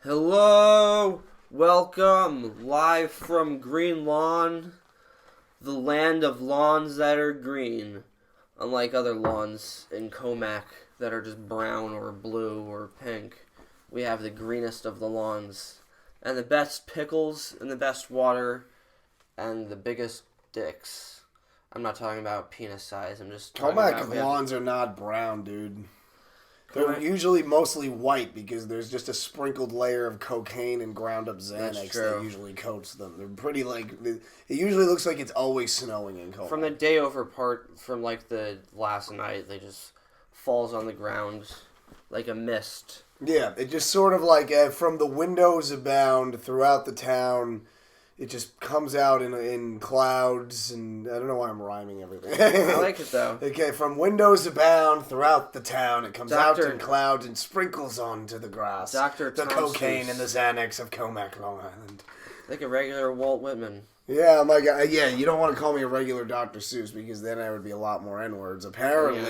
Hello, welcome, live from Green Lawn, the land of lawns that are green. Unlike other lawns in Comac that are just brown or blue or pink, we have the greenest of the lawns, and the best pickles, and the best water, and the biggest dicks. I'm not talking about penis size, I'm just talking Comac about... lawns are not brown, dude. They're usually mostly white because there's just a sprinkled layer of cocaine and ground up Xanax that usually coats them. They're pretty it usually looks like it's always snowing in Comac. From the day over part, from like the last night, they just falls on the ground like a mist. Yeah, it just sort of like from the windows abound throughout the town. It just comes out in clouds, and I don't know why I'm rhyming everything. I like it, though. Okay, from windows abound throughout the town, it comes out in clouds and sprinkles onto the grass. The cocaine and the Xanax of Comac, Long Island. Like a regular Walt Whitman. Yeah, my God. Yeah, you don't want to call me a regular Dr. Seuss because then there would be a lot more N-words. Apparently.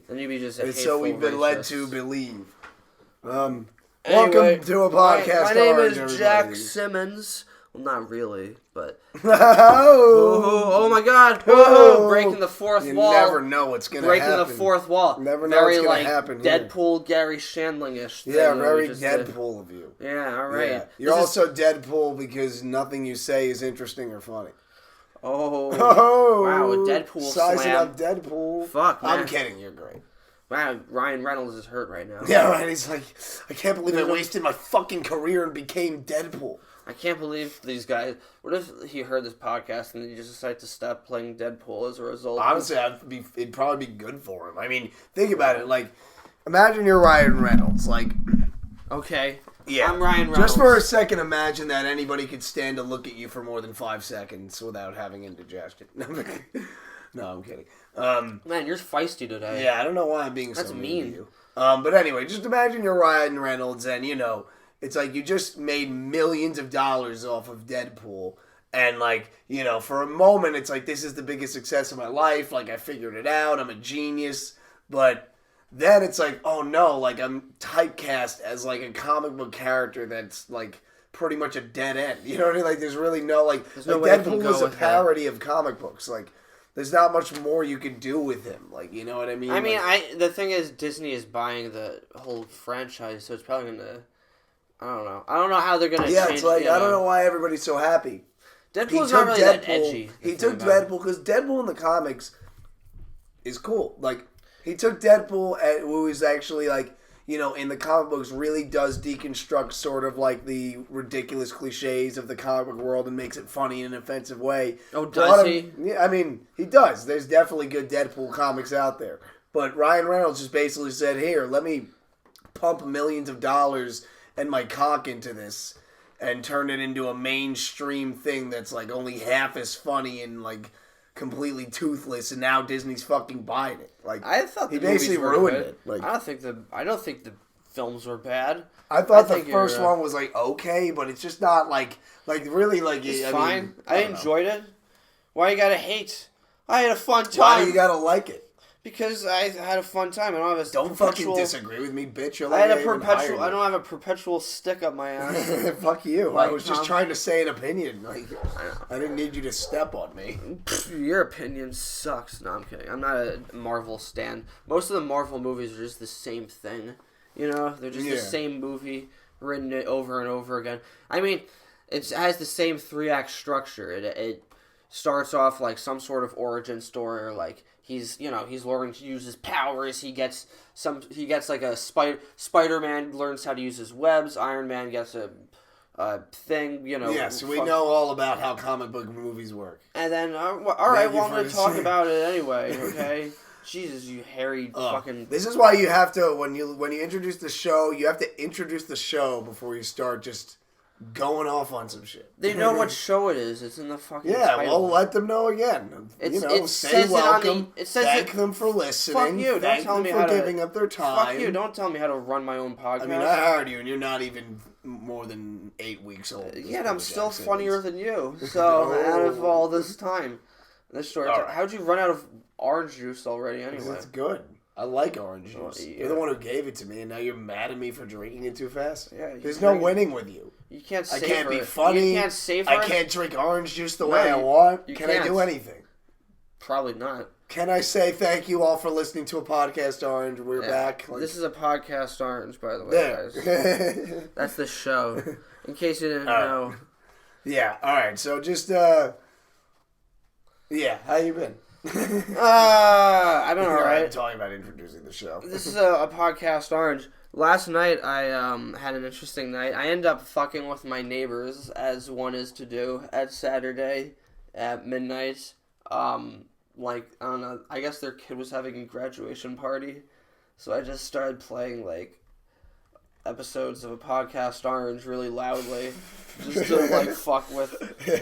Then you'd be just a hateful so we've been racist. led to believe. Anyway, welcome to a podcast. My name is everybody. Jack Simmons. Well, not really, but... oh my God! Whoa! Breaking the fourth wall. You never know what's going to happen. Breaking the fourth wall. Never know what's going to happen Deadpool, Gary Shandling-ish thing. Yeah, very Deadpool of you. Yeah, all right. Yeah. You're also Deadpool because nothing you say is interesting or funny. Oh. Wow, a Deadpool Sizing slam. up Deadpool. Fuck, man. I'm kidding, you're great. Wow, Ryan Reynolds is hurt right now. Yeah, right. He's like, I can't believe I wasted my fucking career and became Deadpool. I can't believe these guys... What if he heard this podcast and he just decided to stop playing Deadpool as a result? Honestly, it'd probably be good for him. I mean, think about it. Like, imagine you're Ryan Reynolds. Like... Okay. Yeah. I'm Ryan Reynolds. Just for a second, imagine that anybody could stand to look at you for more than 5 seconds without having indigestion. No, I'm kidding. Man, you're feisty today. Yeah, I don't know why I'm being so mean to you. But anyway, just imagine you're Ryan Reynolds and, it's like you just made millions of dollars off of Deadpool. And, like, for a moment, it's like, this is the biggest success of my life. Like, I figured it out. I'm a genius. But then it's like, oh, no. Like, I'm typecast as, like, a comic book character that's, like, pretty much a dead end. You know what I mean? Like, there's really no, like Deadpool is a parody of comic books. Like, there's not much more you can do with him. Like, you know what I mean? I mean, the thing is, Disney is buying the whole franchise, so it's probably going to... I don't know. I don't know how they're going to change... Yeah, it's like, I don't know why everybody's so happy. Deadpool's not really that edgy. He took Deadpool, because Deadpool in the comics is cool. Like, he took Deadpool, who is actually, like, in the comic books, really does deconstruct sort of, like, the ridiculous cliches of the comic book world and makes it funny in an offensive way. Oh, does he? Yeah, I mean, he does. There's definitely good Deadpool comics out there. But Ryan Reynolds just basically said, here, let me pump millions of dollars and my cock into this and turn it into a mainstream thing that's like only half as funny and like completely toothless, and now Disney's fucking buying it. Like, I thought he basically ruined it. Like, I don't think the films were bad. I thought the first one was like okay, but it's just not like really like it's fine. I enjoyed it. Why you gotta hate? I had a fun time. Why you gotta like it? Because I had a fun time. I don't have a Don't fucking disagree with me, bitch. You're I don't have a perpetual stick up my ass. Fuck you. Like, I was just trying to say an opinion. Like, I didn't need you to step on me. Your opinion sucks. No, I'm kidding. I'm not a Marvel stan. Most of the Marvel movies are just the same thing. They're just the same movie written over and over again. I mean, it has the same 3-act structure. It starts off like some sort of origin story, or like he's learning to use his powers. He gets like a Spider-Man learns how to use his webs. Iron Man gets a thing, Yes, we know all about how comic book movies work. And then, all right, well, I'm going to talk about it anyway, okay? Jesus, you hairy fucking... This is why you have to, when you introduce the show, you have to introduce the show before you start just going off on some shit. They know what show it is. It's in the fucking title. well, let them know again. Say welcome. Thank them for listening. Fuck you. Don't tell me how to... giving up their time. Fuck you. Don't tell me how to run my own podcast. I mean, I hired you, and you're not even more than 8 weeks old. Yeah, and I'm still funnier than you. So, out of all this time... How'd you run out of orange juice already anyway? It's good. I like orange juice. Well, yeah. You're the one who gave it to me, and now you're mad at me for drinking it too fast? Yeah, There's no winning with you. You can't I savor can't be it. funny. You can't savor I it. can't drink orange juice the No, way I want. you Can I can't. do anything? Probably not. Can I say thank you all for listening to a podcast, Orange? We're back. This is a podcast Orange, by the way, There. guys. That's the show. In case you didn't know. Yeah, alright, so just, yeah, how you been? I've been alright. I'm talking about introducing the show. This is a podcast Orange. Last night, I had an interesting night. I ended up fucking with my neighbors, as one is to do, at Saturday at midnight. Like, I don't know, I guess their kid was having a graduation party, so I just started playing, like, episodes of a podcast Orange really loudly, just to, like, fuck with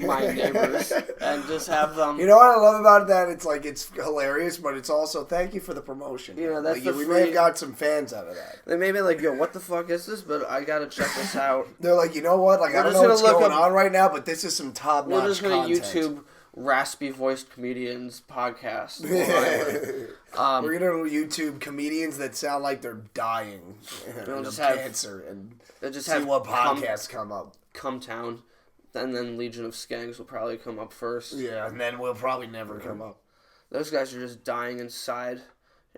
my neighbors, and just have them... You know what I love about that? It's, like, it's hilarious, but it's also, thank you for the promotion. You know, that's like, we may have got some fans out of that. They may be like, yo, what the fuck is this? But I gotta check this out. They're like, you know what? Like, I don't know what's going on right now, but this is some top-notch We're just gonna content. YouTube raspy voiced comedians podcast. We're gonna YouTube comedians that sound like they're dying of cancer and just see have what podcasts come up. Come Town, and then Legion of Skanks will probably come up first. Yeah, and then we'll probably never come up. Those guys are just dying inside,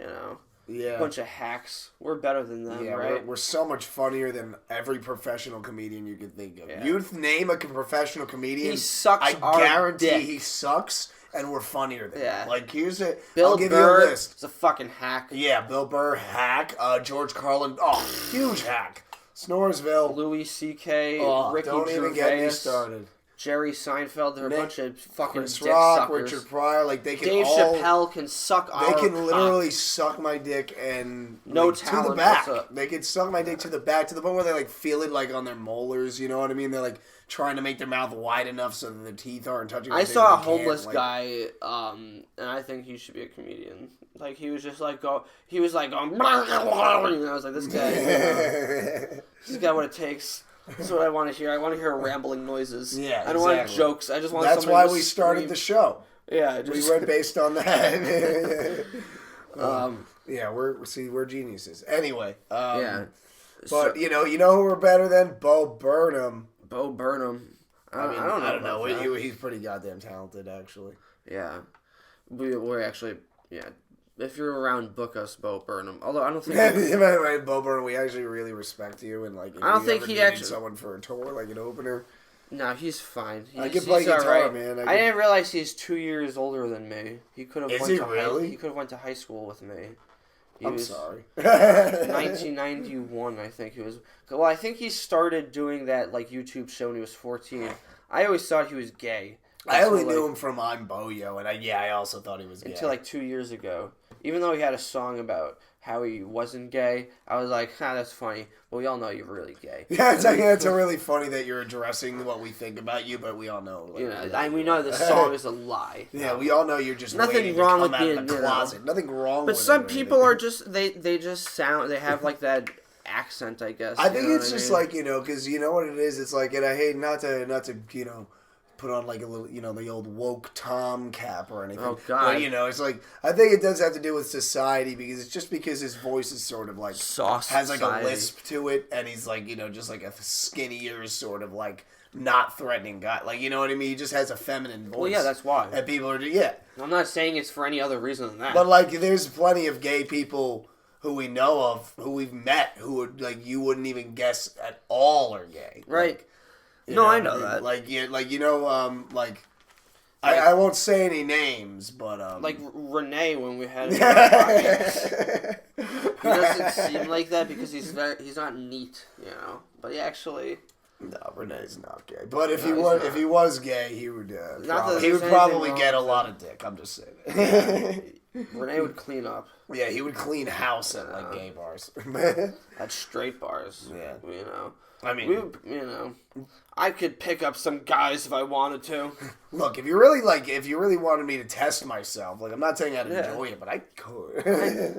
you know. Yeah. Bunch of hacks. We're better than them, right? We're so much funnier than every professional comedian you could think of. Yeah. You name a professional comedian, He sucks. I guarantee dick. he sucks, and we're funnier than him. Like, here's a... Bill I'll give Burr you a list. is a fucking hack. Yeah, Bill Burr, hack. George Carlin, huge hack. Snoresville. Louis C.K., Ricky don't Gervais, even get me started. Jerry Seinfeld, they're a bunch of fucking Chris dick Rock, suckers. Richard Pryor, like they can Dave all... Chappelle can suck our They can literally cock. suck my dick and No like, talent. to the back. What's up? They can suck my dick to the back to the point where they like feel it like on their molars. You know what I mean? They're like trying to make their mouth wide enough so that their teeth aren't touching. I saw a homeless guy, and I think he should be a comedian. Like he was just like going, and I was like, this guy, he's got what it takes. That's what I want to hear. I want to hear rambling noises. Yeah, I don't want jokes. I just want. That's why we started the show. Yeah, we went based on that. Yeah, we're geniuses. Anyway, yeah, but you know who we're better than? Bo Burnham. Bo Burnham. I don't know. He's pretty goddamn talented, actually. Yeah, we're actually If you're around, book us, Bo Burnham. Although I don't think Bo Burnham, we actually really respect you, and like if I don't think he actually someone for a tour, like an opener. No, he's fine. I can play guitar, man. I didn't realize he's 2 years older than me. He could have. Is he really? He could have went to high school with me. I'm sorry. 1991, I think he was. Well, I think he started doing that like YouTube show when he was 14. I always thought he was gay. I only knew him from I'm Boyo, and I also thought he was gay. Until like 2 years ago. Even though he had a song about how he wasn't gay, I was like, that's funny. But we all know you're really gay. Yeah, it's really funny that you're addressing what we think about you, but we all know. Like, we know the song is a lie. Yeah, we all know you're just nothing wrong with being out of the closet. Nothing wrong. But with some it people are just they just sound. They have like that accent, I guess. I think it's just like because you know what it is. It's like, and I hate not to put on like a little, the old woke Tom cap or anything. Oh God! But it's like I think it does have to do with society because it's just because his voice is sort of like has like a lisp to it, and he's like just like a skinnier sort of like not threatening guy. Like you know what I mean? He just has a feminine voice. Well, yeah, that's why. And people are I'm not saying it's for any other reason than that. But like, there's plenty of gay people who we know of, who we've met, who would like you wouldn't even guess at all are gay. Right. Like, I know that. I won't say any names, but like Renee when we had him he doesn't seem like that because he's not neat, But he actually no, Renee's not gay. But if he was gay, he would probably, probably get a lot of dick. I'm just saying. Renee would clean up. Yeah, he would clean house at like gay bars. At straight bars. Yeah. I mean, I could pick up some guys if I wanted to. Look, if you really wanted me to test myself, like I'm not saying I'd enjoy it, but I could.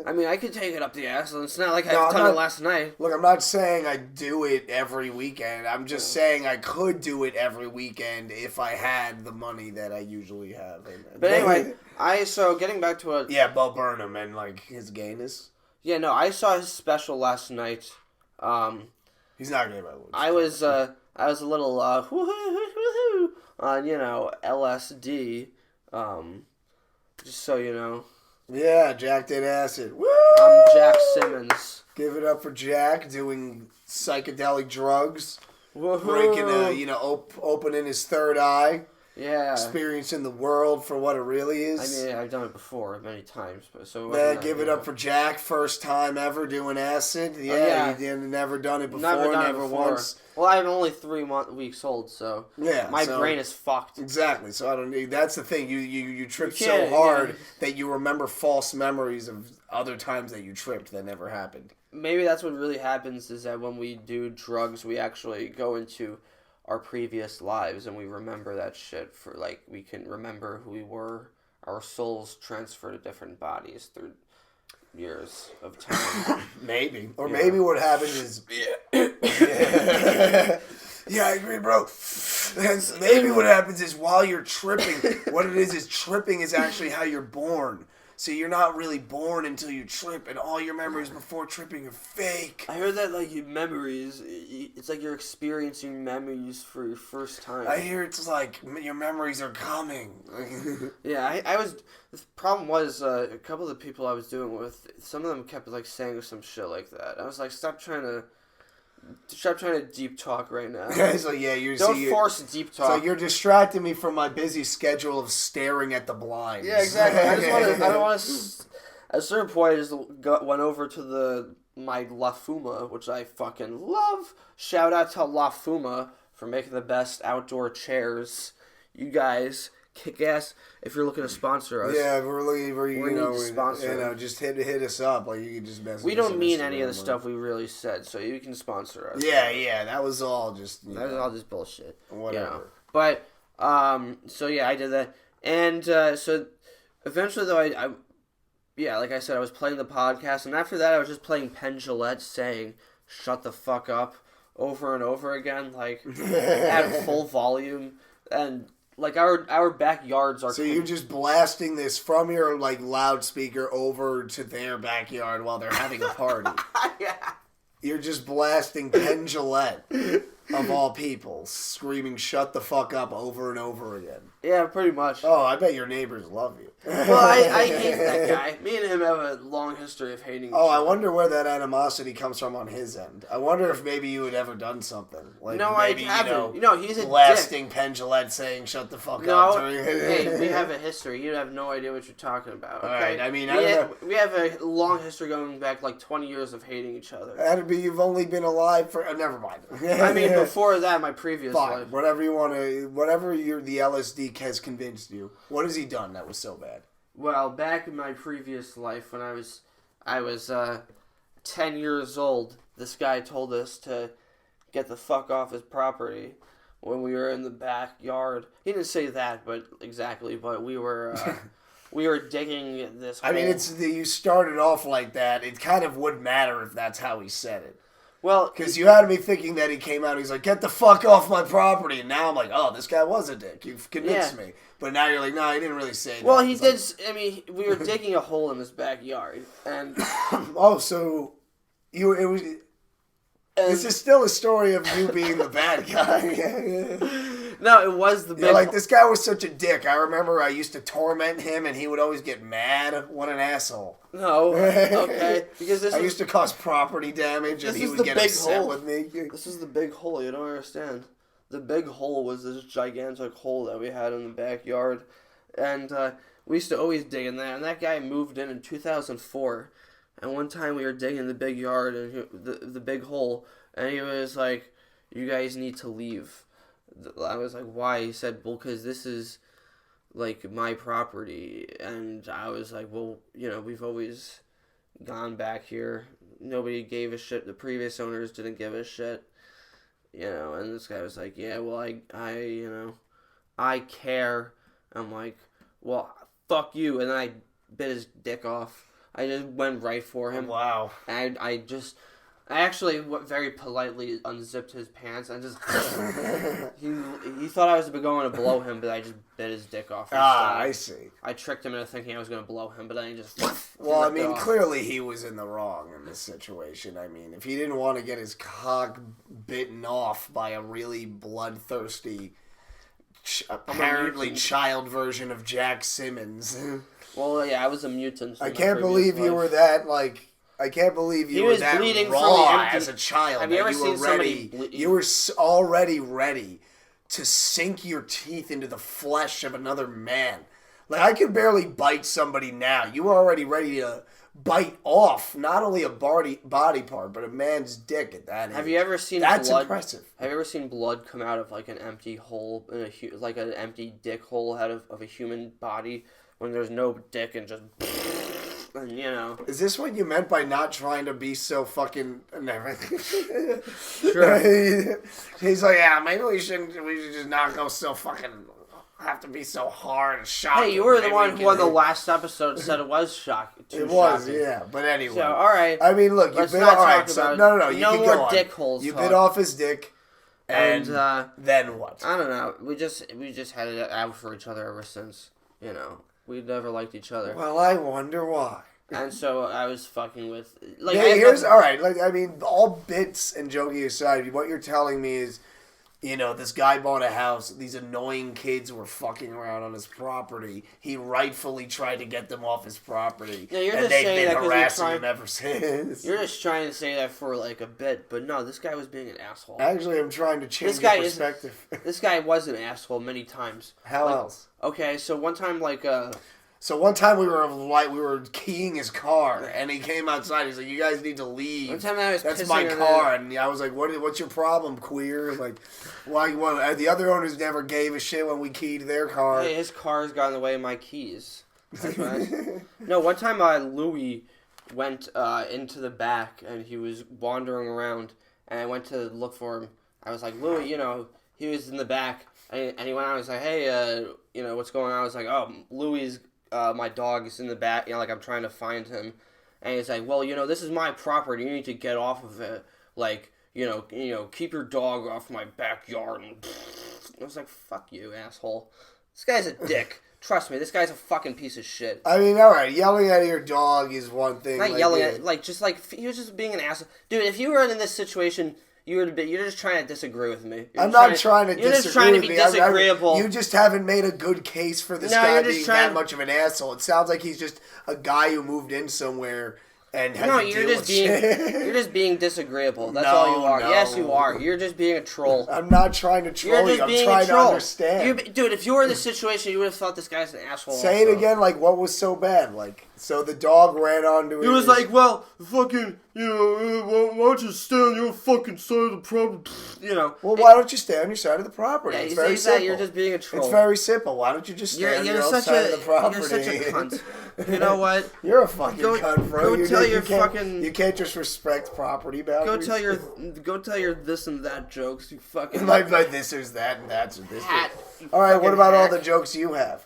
I could take it up the ass. It's not like I've done it last night. Look, I'm not saying I do it every weekend. I'm just saying I could do it every weekend if I had the money that I usually have. But anyway, so getting back to Bo Burnham and like like his gayness. Yeah, no, I saw his special last night. He's not gay by the way. I was a little woohoo on LSD. Just so you know. Yeah, Jack did acid. Woo! I'm Jack Simmons. Give it up for Jack doing psychedelic drugs. Woohoo! Breaking, opening his third eye. Yeah. Experiencing the world for what it really is. I mean, I've done it before many times, but so. Man, give it up for Jack. First time ever doing acid. Yeah, he never done it before. Never once. Well, I'm only 3 weeks old, so my brain is fucked. Exactly. So I don't need. That's the thing. You tripped so hard that you remember false memories of other times that you tripped that never happened. Maybe that's what really happens is that when we do drugs, we actually go into our previous lives and we remember that shit for we can remember who we were. Our souls transfer to different bodies through years of time. Maybe. Or maybe what happens is yeah, I agree, bro. And maybe what happens is while you're tripping, what it is tripping is actually how you're born. So you're not really born until you trip, and all your memories before tripping are fake. I heard that your memories, it's like you're experiencing memories for your first time. I hear it's like your memories are coming. Yeah, the problem was a couple of the people I was doing with, some of them kept saying some shit like that. I was like, stop trying to deep talk right now. It's like, don't force deep talk. So you're distracting me from my busy schedule of staring at the blinds. Yeah, exactly. I don't want to. At a certain point, I just went over to my La Fuma, which I fucking love. Shout out to La Fuma for making the best outdoor chairs. You guys kick ass. If you're looking to sponsor us, yeah, we're looking for sponsor. Just hit us up. You can just message. We don't mean any of the stuff we really said, so you can sponsor us. Yeah, that was all just. That was all just bullshit. Whatever. But so yeah, I did that, and so eventually though like I said, I was playing the podcast, and after that I was just playing Penn Jillette saying "shut the fuck up" over and over again, at full volume, and. Our backyards are. So you're just blasting this from your loudspeaker over to their backyard while they're having a party. Yeah. You're just blasting Penn Jillette, of all people, screaming "shut the fuck up" over and over again. Yeah, pretty much. Oh, I bet your neighbors love you. Well, I hate that guy. Me and him have a long history of hating each other. I wonder where that animosity comes from on his end. I wonder if maybe you had ever done something. No, maybe, I haven't. He's a blasting dick. Penn Jillette saying "shut the fuck up." No, hey, we have a history. You have no idea what you're talking about. Okay? All right, I mean, we have a long history going back 20 years of hating each other. That'd be you've only been alive for. Never mind. I mean, before that, my previous life. Whatever you want to, whatever the LSD has convinced you. What has he done that was so bad? Well, back in my previous life, when I was 10 years old, this guy told us to get the fuck off his property when we were in the backyard. He didn't say that, but we were digging this hole. I mean, you started off like that. It kind of would matter if that's how he said it. Well, because you had me thinking that he came out, he's like, "Get the fuck off my property," and now I'm like, "Oh, this guy was a dick. You've convinced me." But now you're like, "No, he didn't really say that." Well, he did. I mean, we were digging a hole in his backyard, and so it was. This is still a story of you being the bad guy. No, it was the big... this guy was such a dick. I remember I used to torment him, and he would always get mad. What an asshole. No, okay. Because I used to cause property damage, and he would get upset with me. This is the big hole. You don't understand. The big hole was this gigantic hole that we had in the backyard. And we used to always dig in there. And that guy moved in 2004. And one time we were digging the big yard, and the big hole, and he was like, "You guys need to leave." I was like, "Why?" He said, "Well, because this is, my property." And I was like, "Well, we've always gone back here. Nobody gave a shit. The previous owners didn't give a shit." And this guy was like, "Yeah, well, I care." I'm like, "Well, fuck you." And then I bit his dick off. I just went right for him. Wow. And I actually very politely unzipped his pants and just... he thought I was going to blow him, but I just bit his dick off. I see. I tricked him into thinking I was going to blow him, but then he just... Well, I mean, clearly he was in the wrong in this situation. I mean, if he didn't want to get his cock bitten off by a really bloodthirsty, apparently child version of Jack Simmons. Well, yeah, I was a mutant. I can't believe you were that, like... I can't believe you were that raw as a child. Have you ever seen somebody you were already ready to sink your teeth into the flesh of another man. Like, I can barely bite somebody now. You were already ready to bite off not only a body part, but a man's dick at that age. Have you ever seen That's blood? Impressive. Have you ever seen blood come out of, like, an empty hole, like an empty dick hole out of a human body when there's no dick and just... And, you know. Is this what you meant by not trying to be so fucking... Never. Sure. He's like, yeah, maybe we should just not go so fucking... Have to be so hard and shocking. Hey, you were the one who on the last episode said it was shocking. It was, yeah. But anyway. So, all right. I mean, look, you bit off... All right, so, no. You can more go on. Dick holes. You bit off his dick, and then what? I don't know. We just had it out for each other ever since. You know, we never liked each other. Well, I wonder why. And so I was fucking with... Like, yeah, all right. Like, I mean, all bits and joking aside, what you're telling me is, you know, this guy bought a house. These annoying kids were fucking around on his property. He rightfully tried to get them off his property. Yeah, and they've been harassing him ever since. You're just trying to say that for, like, a bit. But no, this guy was being an asshole. Actually, I'm trying to change your perspective. This guy was an asshole many times. How else? Okay, so one time, like... So one time we were keying his car, and he came outside. He's like, "You guys need to leave. One time I was That's my car." And I was like, "What's your problem, queer?" Like, why? The other owners never gave a shit when we keyed their car. Hey, his car's got in the way of my keys. That's right. No, one time Louis went into the back, and he was wandering around, and I went to look for him. I was like, "Louis, you know," he was in the back, and he went out. I was like, "Hey, you know, what's going on?" I was like, "Oh, Louis." My dog is in the back, you know, like I'm trying to find him, and he's like, "Well, you know, this is my property. You need to get off of it. Like, you know, keep your dog off my backyard." And I was like, "Fuck you, asshole. This guy's a dick. Trust me, this guy's a fucking piece of shit." I mean, all right, yelling at your dog is one thing. Not yelling at, like he was just being an asshole, dude. If you were in this situation. You're just trying to disagree with me. I'm not trying to disagree with me. You're just trying to be disagreeable. You just haven't made a good case for this guy being that much of an asshole. It sounds like he's just a guy who moved in somewhere and had to deal with shit. You're just being disagreeable. That's all you are. No. Yes, you are. You're just being a troll. I'm not trying to troll you. I'm trying to understand. Dude, if you were in this situation, you would have thought this guy's an asshole. Say it again. Like, what was so bad? Like, so the dog ran onto it. He was like, well, fucking, you know, why don't you stay on your fucking side of the property? You know. Well, why don't you stay on your side of the property? Yeah, it's very simple. You're just being a troll. It's very simple. Why don't you just stay on your own side of the property? You're such a cunt. You know what? You're a fucking cunt, bro. You can't just respect property boundaries. Go tell your this and that jokes. You fucking like this or that and that's or this. All right, what about all the jokes you have?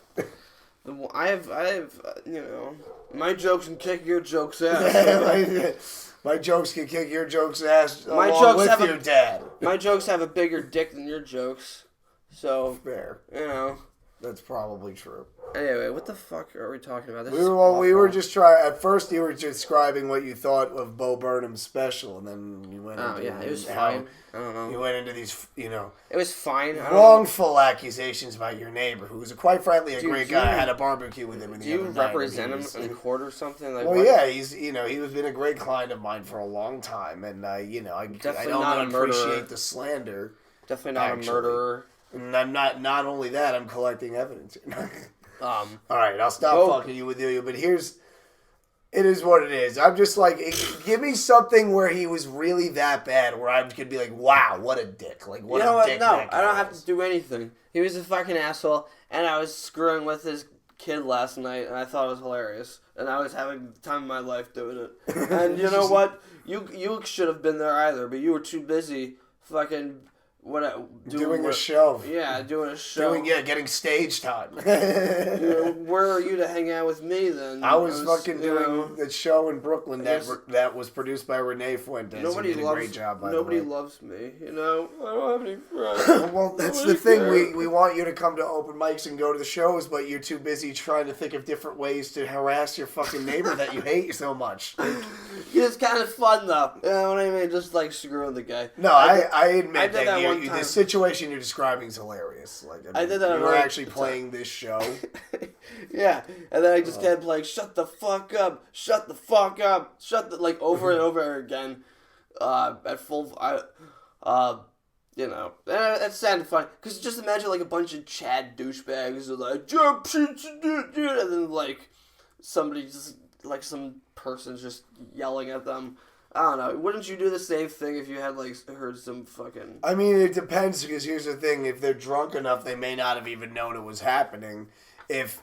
I have, you know, my jokes can kick your jokes ass. My jokes can kick your jokes ass along with your dad. My jokes have a bigger dick than your jokes, so fair. You know, that's probably true. Anyway, what the fuck are we talking about? We were just trying. At first, you were describing what you thought of Bo Burnham's special, and then you went. It was fine. I don't know. You went into these, you know. It was fine. Wrongful accusations about your neighbor, who was quite frankly a great guy. I had a barbecue with him. Do you represent him in court or something? Like, well, yeah, he's been a great client of mine for a long time, and I don't appreciate the slander. Definitely not a murderer. And I'm not only that, I'm collecting evidence. All right, I'll stop fucking you with you, but it is what it is. I'm just like, give me something where he was really that bad, where I could be like, wow, what a dick. Like, what a dick. No, I don't have to do anything. He was a fucking asshole, and I was screwing with his kid last night, and I thought it was hilarious. And I was having the time of my life doing it. And you know what? You should have been there either, but you were too busy fucking doing a show. Yeah, doing a show. Getting stage time. Where are you to hang out with me then? I was fucking doing the show in Brooklyn that was produced by Renee Fuentes. Nobody loves. A great job, by nobody the way. loves me. I don't have any friends. Well, that's the thing. We want you to come to open mics and go to the shows, but you're too busy trying to think of different ways to harass your fucking neighbor that you hate so much. It's kind of fun though. You know what I mean? Just like screwing the guy. No, I admit that time. The situation you're describing is hilarious. Like I did that. You were actually playing this show. Yeah, and then I just kept like, shut the fuck up, shut the fuck up, like over and over again, at full. You know, that sounded fun. Cause just imagine like a bunch of Chad douchebags who like, and then like somebody just like some person's just yelling at them. I don't know. Wouldn't you do the same thing if you had like heard some fucking? I mean, it depends because here's the thing: if they're drunk enough, they may not have even known it was happening. If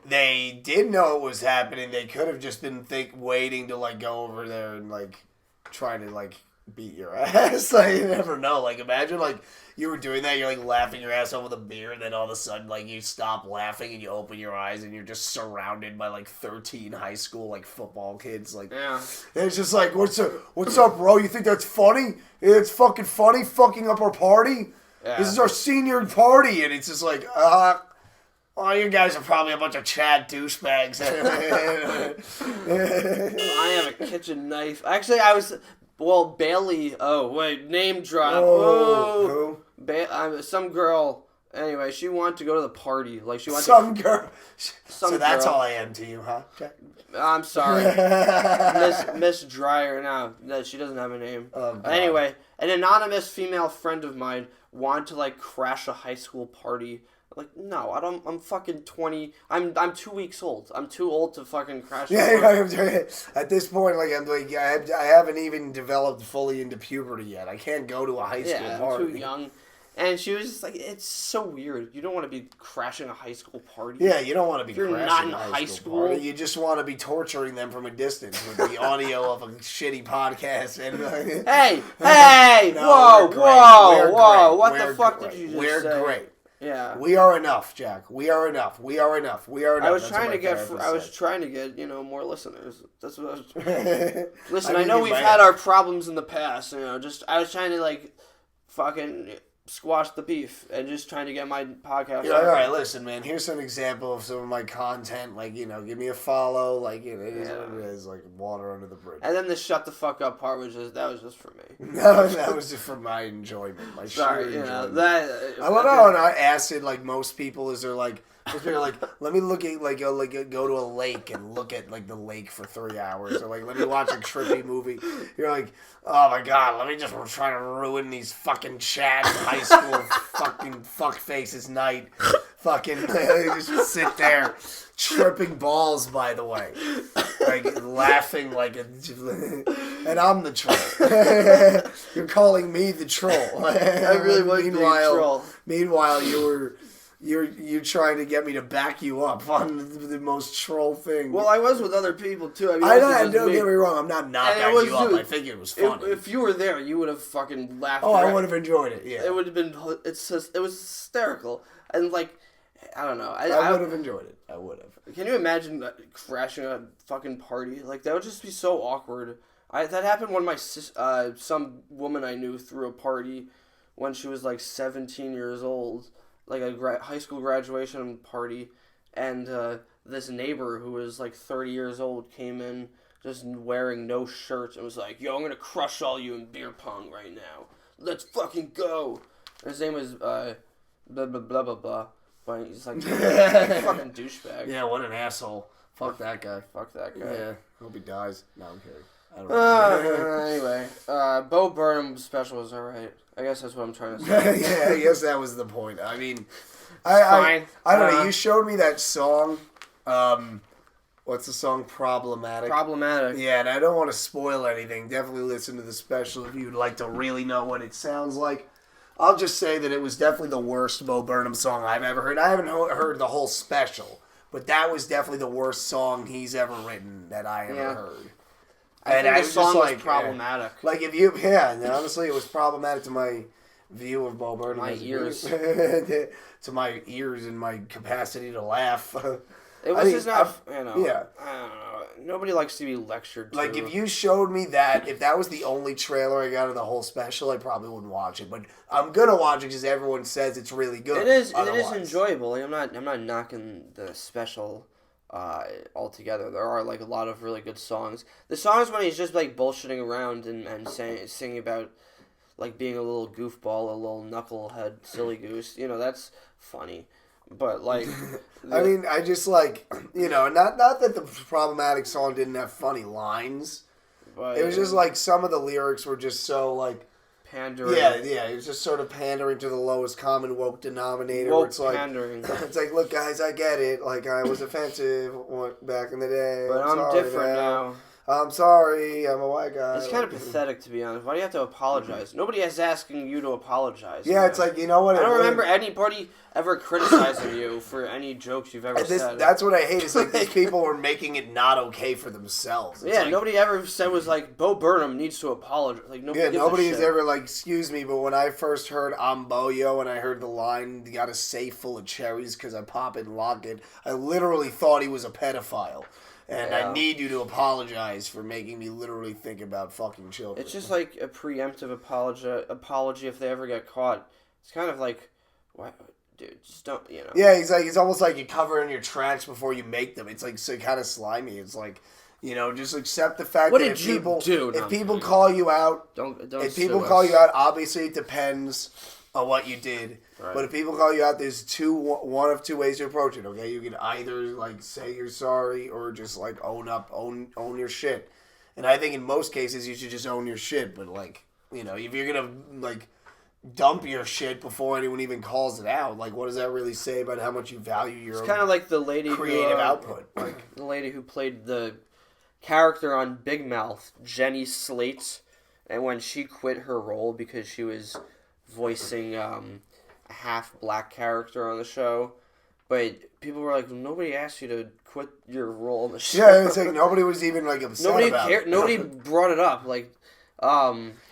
they did know it was happening, they could have just been waiting to like go over there and like try to like beat your ass. Like, you never know. Like, imagine like you were doing that, you're like laughing your ass off with a beer, and then all of a sudden like you stop laughing and you open your eyes and you're just surrounded by like 13 high school like football kids. Like, yeah. And it's just like, what's up, bro? You think that's funny? It's fucking funny, fucking up our party. Yeah. This is our senior party, and it's just like, well, you guys are probably a bunch of Chad douchebags. I have a kitchen knife. Actually, Bailey. Oh, wait, name drop. Oh, who? Some girl. Anyway, she wanted to go to the party. Like she wanted some girl. So that's all I am to you, huh? Jack? I'm sorry, Miss Dryer. No, she doesn't have a name. Anyway, an anonymous female friend of mine wanted to like crash a high school party. Like, no, I don't. I'm fucking 20. I'm 2 weeks old. I'm too old to fucking crash. Yeah, at this point, like I haven't even developed fully into puberty yet. I can't go to a high school party. I'm too young. And she was just like, it's so weird. You don't want to be crashing a high school party. Yeah, you don't want to be crashing not in a high school party. You just want to be torturing them from a distance with the audio of a shitty podcast. And hey, no, whoa, what the fuck did you just say? We're great. Yeah. We are enough, Jack. We are enough. I was trying to get, more listeners. That's what I was Listen, I know we've had our problems in the past, I was trying to like fucking squash the beef and just trying to get my podcast. Yeah, all right, listen, man. Here's some example of some of my content. Like, give me a follow. Like, it is what it is. Like water under the bridge. And then the shut the fuck up part was just for me. No, that was just for my enjoyment. My sheer enjoyment. I don't know. And I acid like most people is they're like. Let me look at go to a lake and look at like the lake for 3 hours, or like let me watch a trippy movie. You're like, oh my god, let me just try to ruin these fucking Chad high school fucking fuck faces night. Fucking just sit there tripping balls. By the way, like laughing like and I'm the troll. You're calling me the troll. I really want to be a troll. Meanwhile, You're trying to get me to back you up on the most troll thing. Well, I was with other people too. Don't get me wrong. I'm not backing you up. I think it was funny. If you were there, you would have fucking laughed. Oh, I would have enjoyed it. Yeah, it would have been. It was hysterical, and like, I don't know. I would have enjoyed it. I would have. Can you imagine crashing a fucking party? Like that would just be so awkward. That happened when some woman I knew threw a party when she was like 17 years old. Like a high school graduation party, and this neighbor who was like 30 years old came in just wearing no shirt and was like, yo, I'm gonna crush all you in beer pong right now. Let's fucking go. And his name was blah blah blah blah blah. But he's like fucking douchebag. Yeah, what an asshole. Fuck that guy. Yeah, hope he dies. No, I'm kidding. I don't know. Anyway, Bo Burnham special was alright. I guess that's what I'm trying to say. Yeah, I guess that was the point. I mean, I don't know. You showed me that song. What's the song? Problematic. Yeah, and I don't want to spoil anything. Definitely listen to the special if you'd like to really know what it sounds like. I'll just say that it was definitely the worst Bo Burnham song I've ever heard. I haven't heard the whole special, but that was definitely the worst song he's ever written that I ever heard. I think the song was problematic. And honestly, it was problematic to my view of Bo Burnham. My ears. To my ears and my capacity to laugh. It was just not, you know. Yeah. I don't know. Nobody likes to be lectured to. Like, if you showed me that, if that was the only trailer I got of the whole special, I probably wouldn't watch it. But I'm gonna watch it because everyone says it's really good. It is enjoyable. Like, I'm not knocking the special altogether. There are, like, a lot of really good songs. The songs when he's just, like, bullshitting around and singing about, like, being a little goofball, a little knucklehead, silly goose, you know, that's funny. But, like... I mean, I just, like, you know, not that the problematic song didn't have funny lines. But it was just, like, some of the lyrics were just so, like... Pandering. Yeah, it was just sort of pandering to the lowest common woke denominator. Woke where it's like, pandering. It's like, look, guys, I get it. Like, I was offensive back in the day. But I'm different now. I'm sorry, I'm a white guy. It's kind of pathetic, to be honest. Why do you have to apologize? Nobody is asking you to apologize. Yeah, man. It's like, you know what? I don't remember anybody ever criticizing you for any jokes you've ever said. That's what I hate. It's like these people were making it not okay for themselves. It's like, nobody ever said was like, Bo Burnham needs to apologize. Like, nobody has ever like, excuse me, but when I first heard I'm Boyo and I heard the line, you got a safe full of cherries because I pop it and lock it, I literally thought he was a pedophile. And I need you to apologize for making me literally think about fucking children. It's just like a preemptive apology if they ever get caught. It's kind of like, what, dude, just don't, you know. Yeah, it's almost like you cover in your tracks before you make them. It's like so kind of slimy. It's like, you know, just accept the fact that if people call you out, if people call you out, obviously it depends on what you did. Right. But if people call you out, there's one of two ways to approach it. Okay, you can either like say you're sorry or just like own your shit. And I think in most cases you should just own your shit. But like, you know, if you're gonna like dump your shit before anyone even calls it out, like what does that really say about how much you value your? It's kind of like the lady creative output, like the lady who played the character on Big Mouth, Jenny Slate, and when she quit her role because she was voicing a half-black character on the show, but people were like, nobody asked you to quit your role on the show. Yeah, it's like nobody was even like upset about it. Nobody brought it up. Like,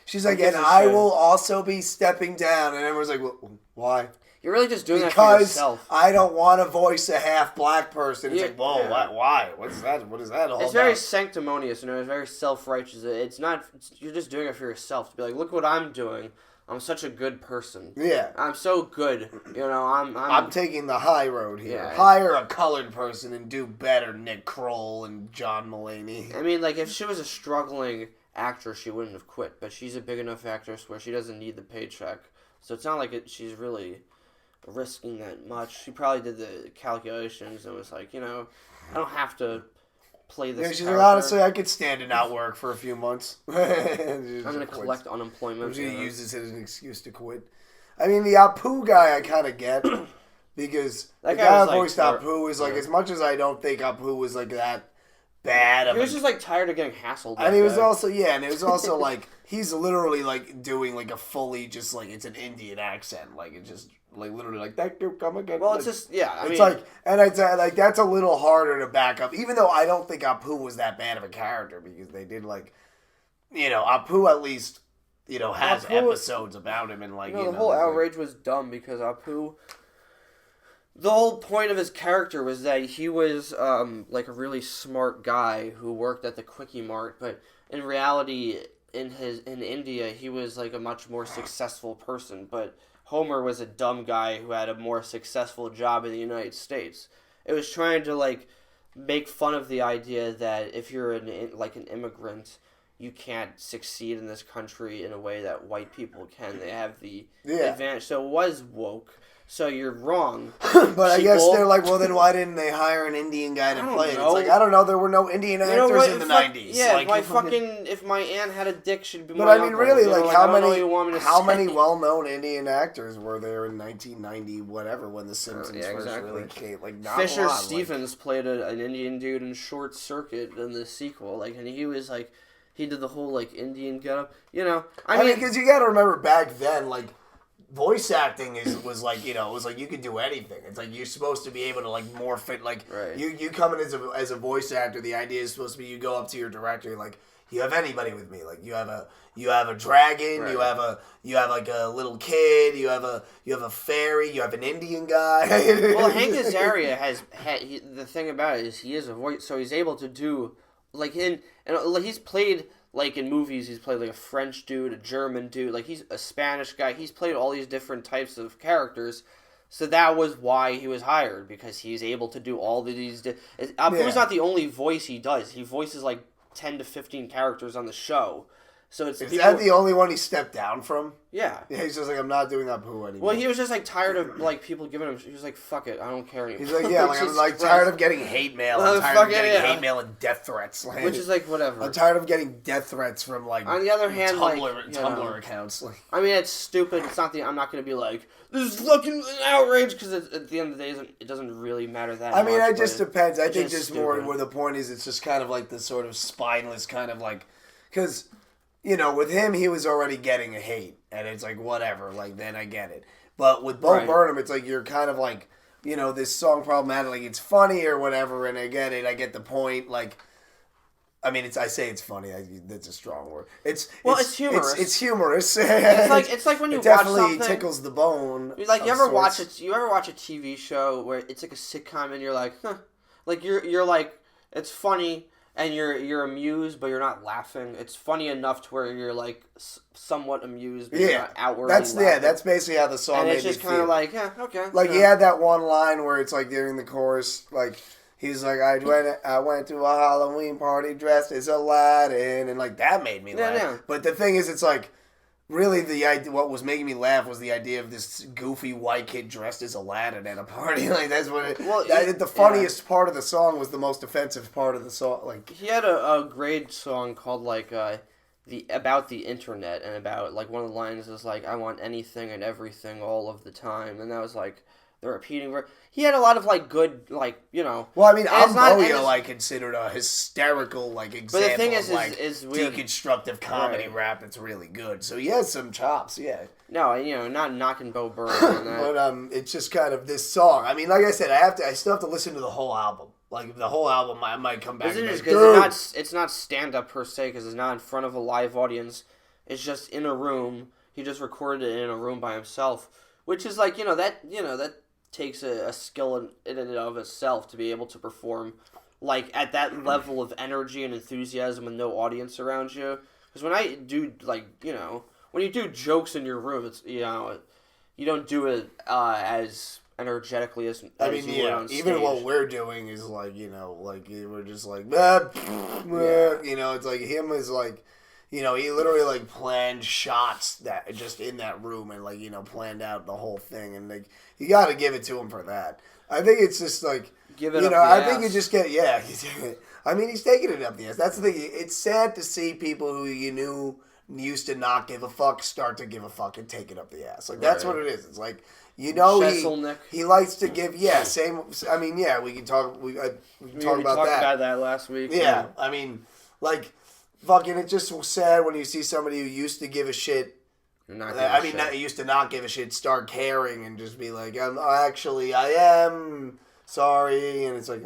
she's like, and I will also be stepping down, and everyone's like, well, why? You're really just doing that for yourself. Because I don't want to voice a half-black person. It's like, whoa, why? What's that? What is that all about? It's very sanctimonious, you know. It's very self-righteous. It's not. You're just doing it for yourself to be like, look what I'm doing. I'm such a good person. Yeah. I'm so good. You know, I'm taking the high road here. Yeah. Hire a colored person and do better, Nick Kroll and John Mulaney. I mean, like, if she was a struggling actress, she wouldn't have quit. But she's a big enough actress where she doesn't need the paycheck. So it's not like she's really risking that much. She probably did the calculations and was like, you know, I don't have to play this. Yeah, she's like, honestly, I could stand it out work for a few months. I'm going to collect unemployment. I'm just going to use this as an excuse to quit. I mean, the Apu guy I kind of get because the guy who voiced Apu is like, as much as I don't think Apu was like that bad. He was just like tired of getting hassled. And he was also, and it was also like, he's literally like doing like a fully just like, it's an Indian accent. Like, it's just like literally like, that dude come again. Well, like, it's just, I mean, like, and it's like, that's a little harder to back up, even though I don't think Apu was that bad of a character because they did like, you know, Apu at least, you know, has episodes about him and like, the whole outrage was dumb because Apu, the whole point of his character was that he was like a really smart guy who worked at the Quickie Mart, but in reality, in India, he was like a much more successful person. But Homer was a dumb guy who had a more successful job in the United States. It was trying to like make fun of the idea that if you're an immigrant, you can't succeed in this country in a way that white people can. They have the advantage. So it was woke. So you're wrong. But I guess they're like, well, then why didn't they hire an Indian guy to play it? It's like, I don't know. There were no Indian actors in the 90s. Yeah, like, if my aunt had a dick, she'd be my But I mean, uncle. really, like, how many say? well-known Indian actors were there in 1990, whatever, when The Simpsons first really came? Like, not Fisher a lot, Stevens played an Indian dude in Short Circuit in the sequel. Like, and he was like, he did the whole like Indian getup. You know, I mean, because you got to remember back then, like, voice acting was like, you know, it was like you could do anything. It's like you're supposed to be able to like morph it. Like you come in as a voice actor, the idea is supposed to be you go up to your director, you're like, you have anybody with me. Like you have a dragon, Right. you have like a little kid, you have a fairy, you have an Indian guy. Well, Hank Azaria the thing about it is he is a voice, so he's able to do like he's played like in movies. He's played like a French dude, a German dude, like he's a Spanish guy. He's played all these different types of characters. So that was why he was hired, because he's able to do all of these. Apu's not the only voice he does. He voices like 10 to 15 characters on the show. So it's Is that the only one he stepped down from? Yeah. Yeah, he's just like, I'm not doing Apu anymore. Well, he was just like tired of like people giving him. He was like, "Fuck it, I don't care anymore." He's like, yeah, like I'm like tired of getting hate mail. I'm tired of getting hate mail and death threats. Like, which is like whatever. I'm tired of getting death threats from like. On the other hand, Tumblr accounts. Like, I mean, it's stupid. It's not I'm not going to be like, this is fucking an outrage, because at the end of the day, it doesn't really matter that much. I mean, it just depends. I think just stupid. more where the point is, it's just kind of like the sort of spineless kind of like, because. You know, with him, he was already getting a hate, and it's like, whatever, like, then I get it. But with Bo Burnham, it's like, you're kind of like, you know, this song problematic, like, it's funny or whatever, and I get it, I get the point, like, I mean, I say it's funny, that's a strong word. It's humorous. It's humorous. It's like when you it watch definitely something, tickles the bone. Like, you ever watch a TV show where it's like a sitcom, and you're like, huh. Like, you're like, it's funny, and you're amused, but you're not laughing. It's funny enough to where you're like somewhat amused, but you're not outwardly laughing. That's basically how the song and made me it's just kind of like, yeah, okay. Like he had that one line where it's like during the chorus, like he's like, I went to a Halloween party dressed as Aladdin, and like that made me laugh. Yeah. But the thing is, it's like really the idea. What was making me laugh was the idea of this goofy white kid dressed as Aladdin at a party. Like that's what it. Well, the funniest part of the song was the most offensive part of the song. Like he had a great song called like about the internet, and about like one of the lines is like, I want anything and everything all of the time, and that was like the repeating. He had a lot of like good, like, you know. Well, I mean, Amboyo I considered a hysterical like example. But the thing is deconstructive comedy rap that's really good. So he has some chops, yeah. No, you know, not knocking Bo Burnham on that. But it's just kind of this song. I mean, like I said, I still have to listen to the whole album. Like the whole album, I might come back. It's not stand up per se, because it's not in front of a live audience. It's just in a room. He just recorded it in a room by himself, which is like that takes a skill in and of itself to be able to perform like at that level of energy and enthusiasm with no audience around you. Because when I do when you do jokes in your room, it's you don't do it as energetically as you would on stage. Even what we're doing is like we're just like it's like him is like. He literally, like, planned shots that just in that room and, like, planned out the whole thing. And, like, you got to give it to him for that. I think it's just, like, I think you just get, I mean, he's taking it up the ass. That's the thing. It's sad to see people who you knew used to not give a fuck start to give a fuck and take it up the ass. Like, that's what it is. It's like, he likes to give, same, I mean, we can talk, we talked about that last week. Yeah, I mean, like... Fucking, it's just so sad when you see somebody who used to give a shit. Used to not give a shit, start caring and just be like, I am sorry. And it's like,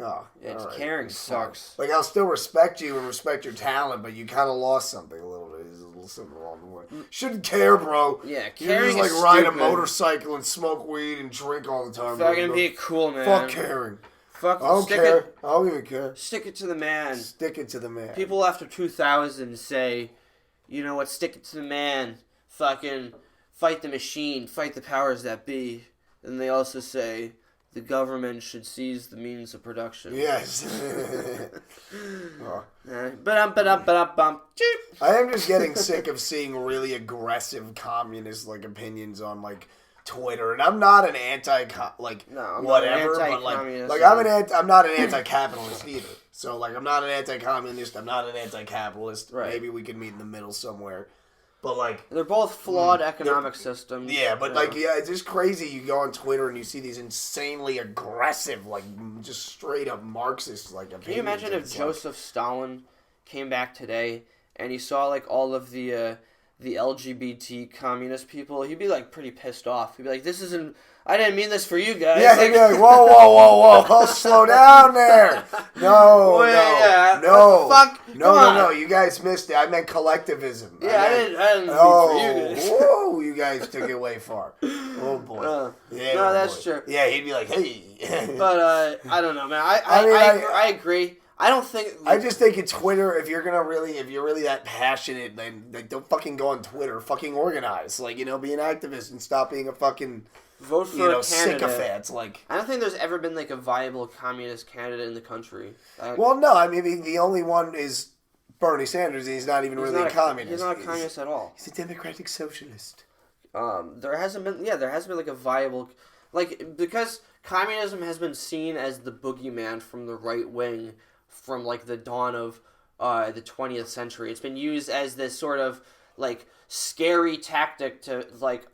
caring sucks. Like, I'll still respect you and respect your talent, but you kind of lost something a little bit. There's a little something along the way. Shouldn't care, bro. Yeah, caring. You just, like, ride a motorcycle and smoke weed and drink all the time. Fucking be cool, man. Fuck caring. I don't even care. Stick it to the man. Stick it to the man. People after 2000 say, you know what, stick it to the man. Fucking fight the machine. Fight the powers that be. And they also say, the government should seize the means of production. Yes. I am just getting sick of seeing really aggressive communist, like, opinions on, like, Twitter, and I'm not an I'm not an anti-capitalist either. So like, I'm not an anti-communist. I'm not an anti-capitalist. Right. Maybe we can meet in the middle somewhere. But like, they're both flawed economic systems. Yeah, but it's just crazy. You go on Twitter and you see these insanely aggressive, like just straight up Marxist like opinions. Can you imagine if Joseph Stalin came back today and he saw like all of the the LGBT communist people, he'd be like pretty pissed off. He'd be like, "This isn't. I didn't mean this for you guys." Yeah, he'd be like, whoa, slow down there. No, Well, yeah, no. what the fuck? No, you guys missed it. I meant collectivism. Yeah, I didn't mean for you guys. Whoa, you guys took it way far. Oh, boy. That's true. Yeah, he'd be like, hey. But, I don't know, man. I agree. I don't think... I just think it's Twitter, if you're really that passionate, then don't fucking go on Twitter. Fucking organize. Like, be an activist and stop being a fucking... Vote for a candidate. Sycophants. Like, I don't think there's ever been, like, a viable communist candidate in the country. Well, no. I mean, the only one is Bernie Sanders, and he's not even really a communist. He's not a communist at all. He's a democratic socialist. There hasn't been, like, a viable... Like, because communism has been seen as the boogeyman from the right wing from, like, the dawn of the 20th century. It's been used as this sort of, like, scary tactic to, like,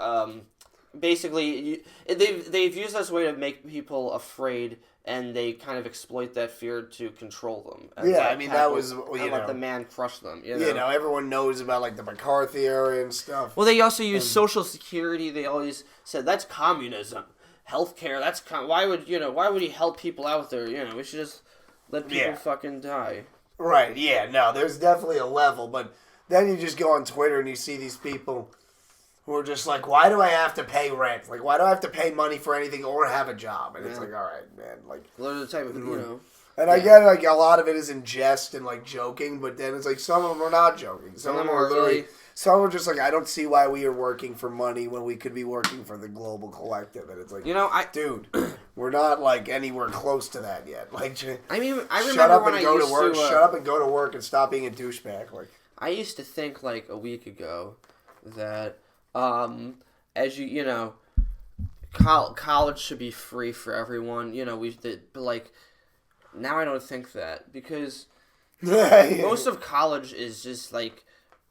basically, they've used this way to make people afraid, and they kind of exploit that fear to control them. And yeah, I mean, that was, let the man crush them. Everyone knows about, like, the McCarthy era and stuff. Well, they also use Social Security. They always said, that's communism. Healthcare, that's... why would he help people out there? We should just let people fucking die. Right, yeah, no, there's definitely a level, but then you just go on Twitter and you see these people... who are just like, why do I have to pay rent? Like, why do I have to pay money for anything or have a job? And it's like, all right, man. Like, those are the type of, And I get it, like, a lot of it is in jest and, like, joking, but then it's like, some of them are not joking. Some of them are literally, some are just like, I don't see why we are working for money when we could be working for the global collective. And it's like, dude, we're not, like, anywhere close to that yet. Like, I remember shut up when and I go used to work. to, Shut up and go to work and stop being a douchebag. Like, I used to think, like, a week ago that... as college should be free for everyone. But like, now I don't think that because most of college is just like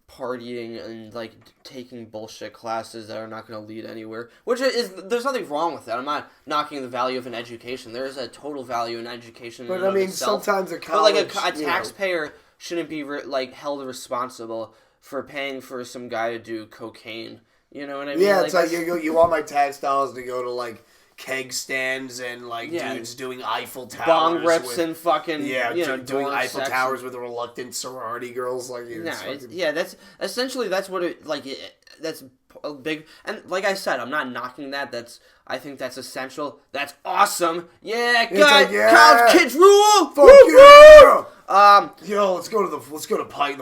partying and like taking bullshit classes that are not going to lead anywhere. There's nothing wrong with that. I'm not knocking the value of an education. There is a total value in education. But I mean, sometimes a college, but like a taxpayer shouldn't be held responsible for paying for some guy to do cocaine. You know what I mean? Yeah, it's like you want my tax dollars to go to, like, keg stands and, like, dudes doing Eiffel Towers. Bong rips and fucking, doing Eiffel Towers with reluctant sorority girls. Like, that's essentially, that's what it, like, that's a big, and like I said, I'm not knocking that. I think that's essential. That's awesome. Yeah, good. Like, college kids rule. Fuck yeah. Yo, let's go to the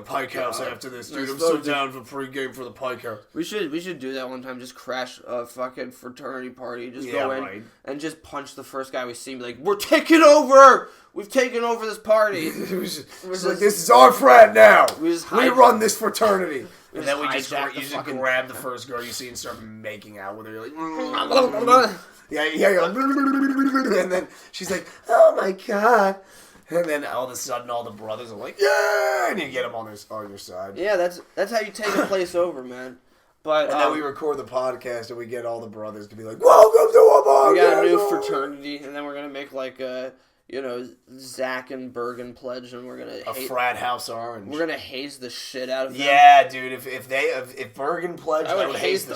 Pike House after this, dude. I'm so down for pregame for the Pike House. We should do that one time. Just crash a fucking fraternity party. Just go in and just punch the first guy we see. And be like, we're taking over. We've taken over this party. It's like, this is our frat now. We run this fraternity. And then you just grab the first girl you see and start making out with her. You're like, yeah. You're like, and then she's like, oh my god. And then all of a sudden, all the brothers are like, yeah, and you get them on your side. Yeah, that's how you take a place over, man. But and then we record the podcast, and we get all the brothers to be like, welcome to a podcast. We got a new fraternity, and then we're gonna make like Zach and Bergen pledge, and we're gonna frat house orange. We're gonna haze the shit out of them. Yeah, dude. If Bergen pledged, I would haze the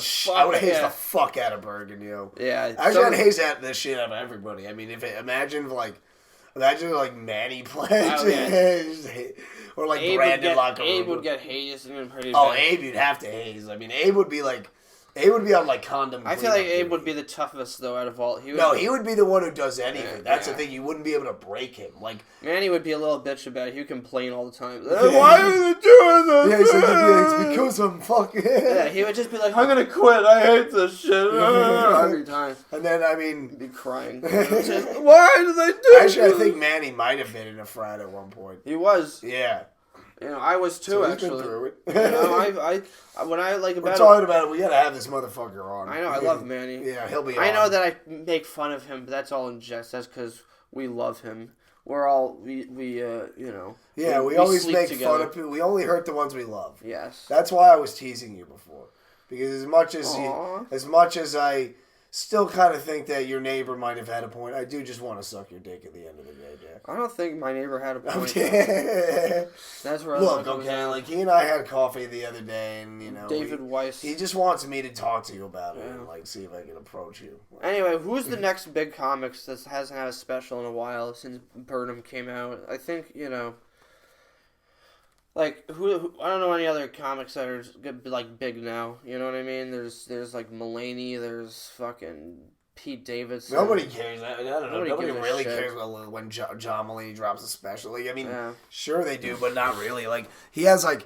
fuck out of Bergen, yo. Yeah, actually, I'd haze the shit out of everybody. I mean, imagine Manny pledge, or like Abe Brandon Locker. Abe would get hazed and pretty. Oh, bad. Abe, you'd have to haze. I mean, Abe would be on like condom. I feel like Abe would be the toughest though out of all. He would be the one who does anything. That's the thing. You wouldn't be able to break him. Like Manny would be a little bitch about it. He would complain all the time. Why are you doing this? Yeah, he's like, it's because I'm fucking. Yeah, he would just be like, I'm gonna quit. I hate this shit every time. And then he'd be crying. Why did they do? Actually, I think Manny might have been in a frat at one point. He was. Yeah. I was too, actually. Been through it. We're talking about it, we gotta have this motherfucker on. I know, I love Manny. Yeah, he'll be on. I know that I make fun of him, but that's all in jest. That's because we love him. We're all, Yeah, we always make fun of people. We only hurt the ones we love. Yes. That's why I was teasing you before. Because as much as still kind of think that your neighbor might have had a point. I do just want to suck your dick at the end of the day, Jack. I don't think my neighbor had a point. That's where Look, okay, like he and I had coffee the other day, and David Weiss. He just wants me to talk to you about it and like see if I can approach you. Anyway, who's the next big comics that hasn't had a special in a while since Burnham came out? I think like who I don't know any other comics that are like big now. You know what I mean? There's like Mulaney. There's fucking Pete Davidson. Nobody cares. I don't know. Nobody really cares when John Mulaney drops a special. Like, I mean, sure they do, but not really. Like he has like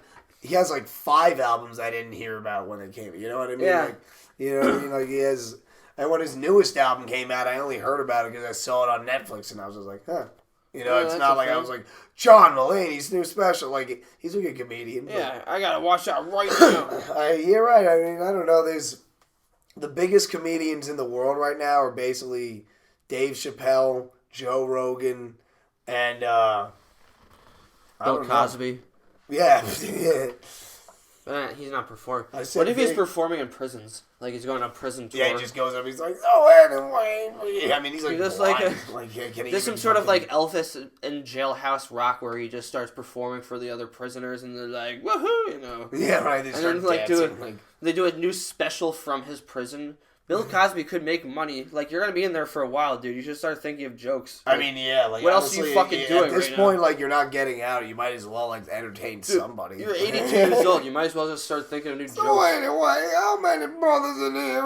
5 albums I didn't hear about when they came. You know what I mean? Yeah. Like, you know what I mean? Like he has. And when his newest album came out, I only heard about it because I saw it on Netflix, and I was just like, huh. It's not like I was like, John Mulaney's new special. Like, he's a good comedian. Yeah, I gotta watch that right now. You're right. I mean, I don't know. There's the biggest comedians in the world right now are basically Dave Chappelle, Joe Rogan, and Bill Cosby. Yeah. He's not performing. What if he's performing in prisons? Like he's going on a prison tour. Yeah, he just goes up. He's like, oh, anyway. I mean, he's like, just there's some sort of like Elvis in Jailhouse Rock where he just starts performing for the other prisoners, and they're like, woohoo, Yeah, right. They start dancing. They do a new special from his prison. Bill Cosby could make money. Like, you're going to be in there for a while, dude. You should start thinking of jokes. Like, I mean, yeah. Like, what else are you fucking doing at this point, like, you're not getting out. You might as well, like, entertain somebody. You're 82 years old. You might as well just start thinking of new jokes. So anyway, how many brothers in here?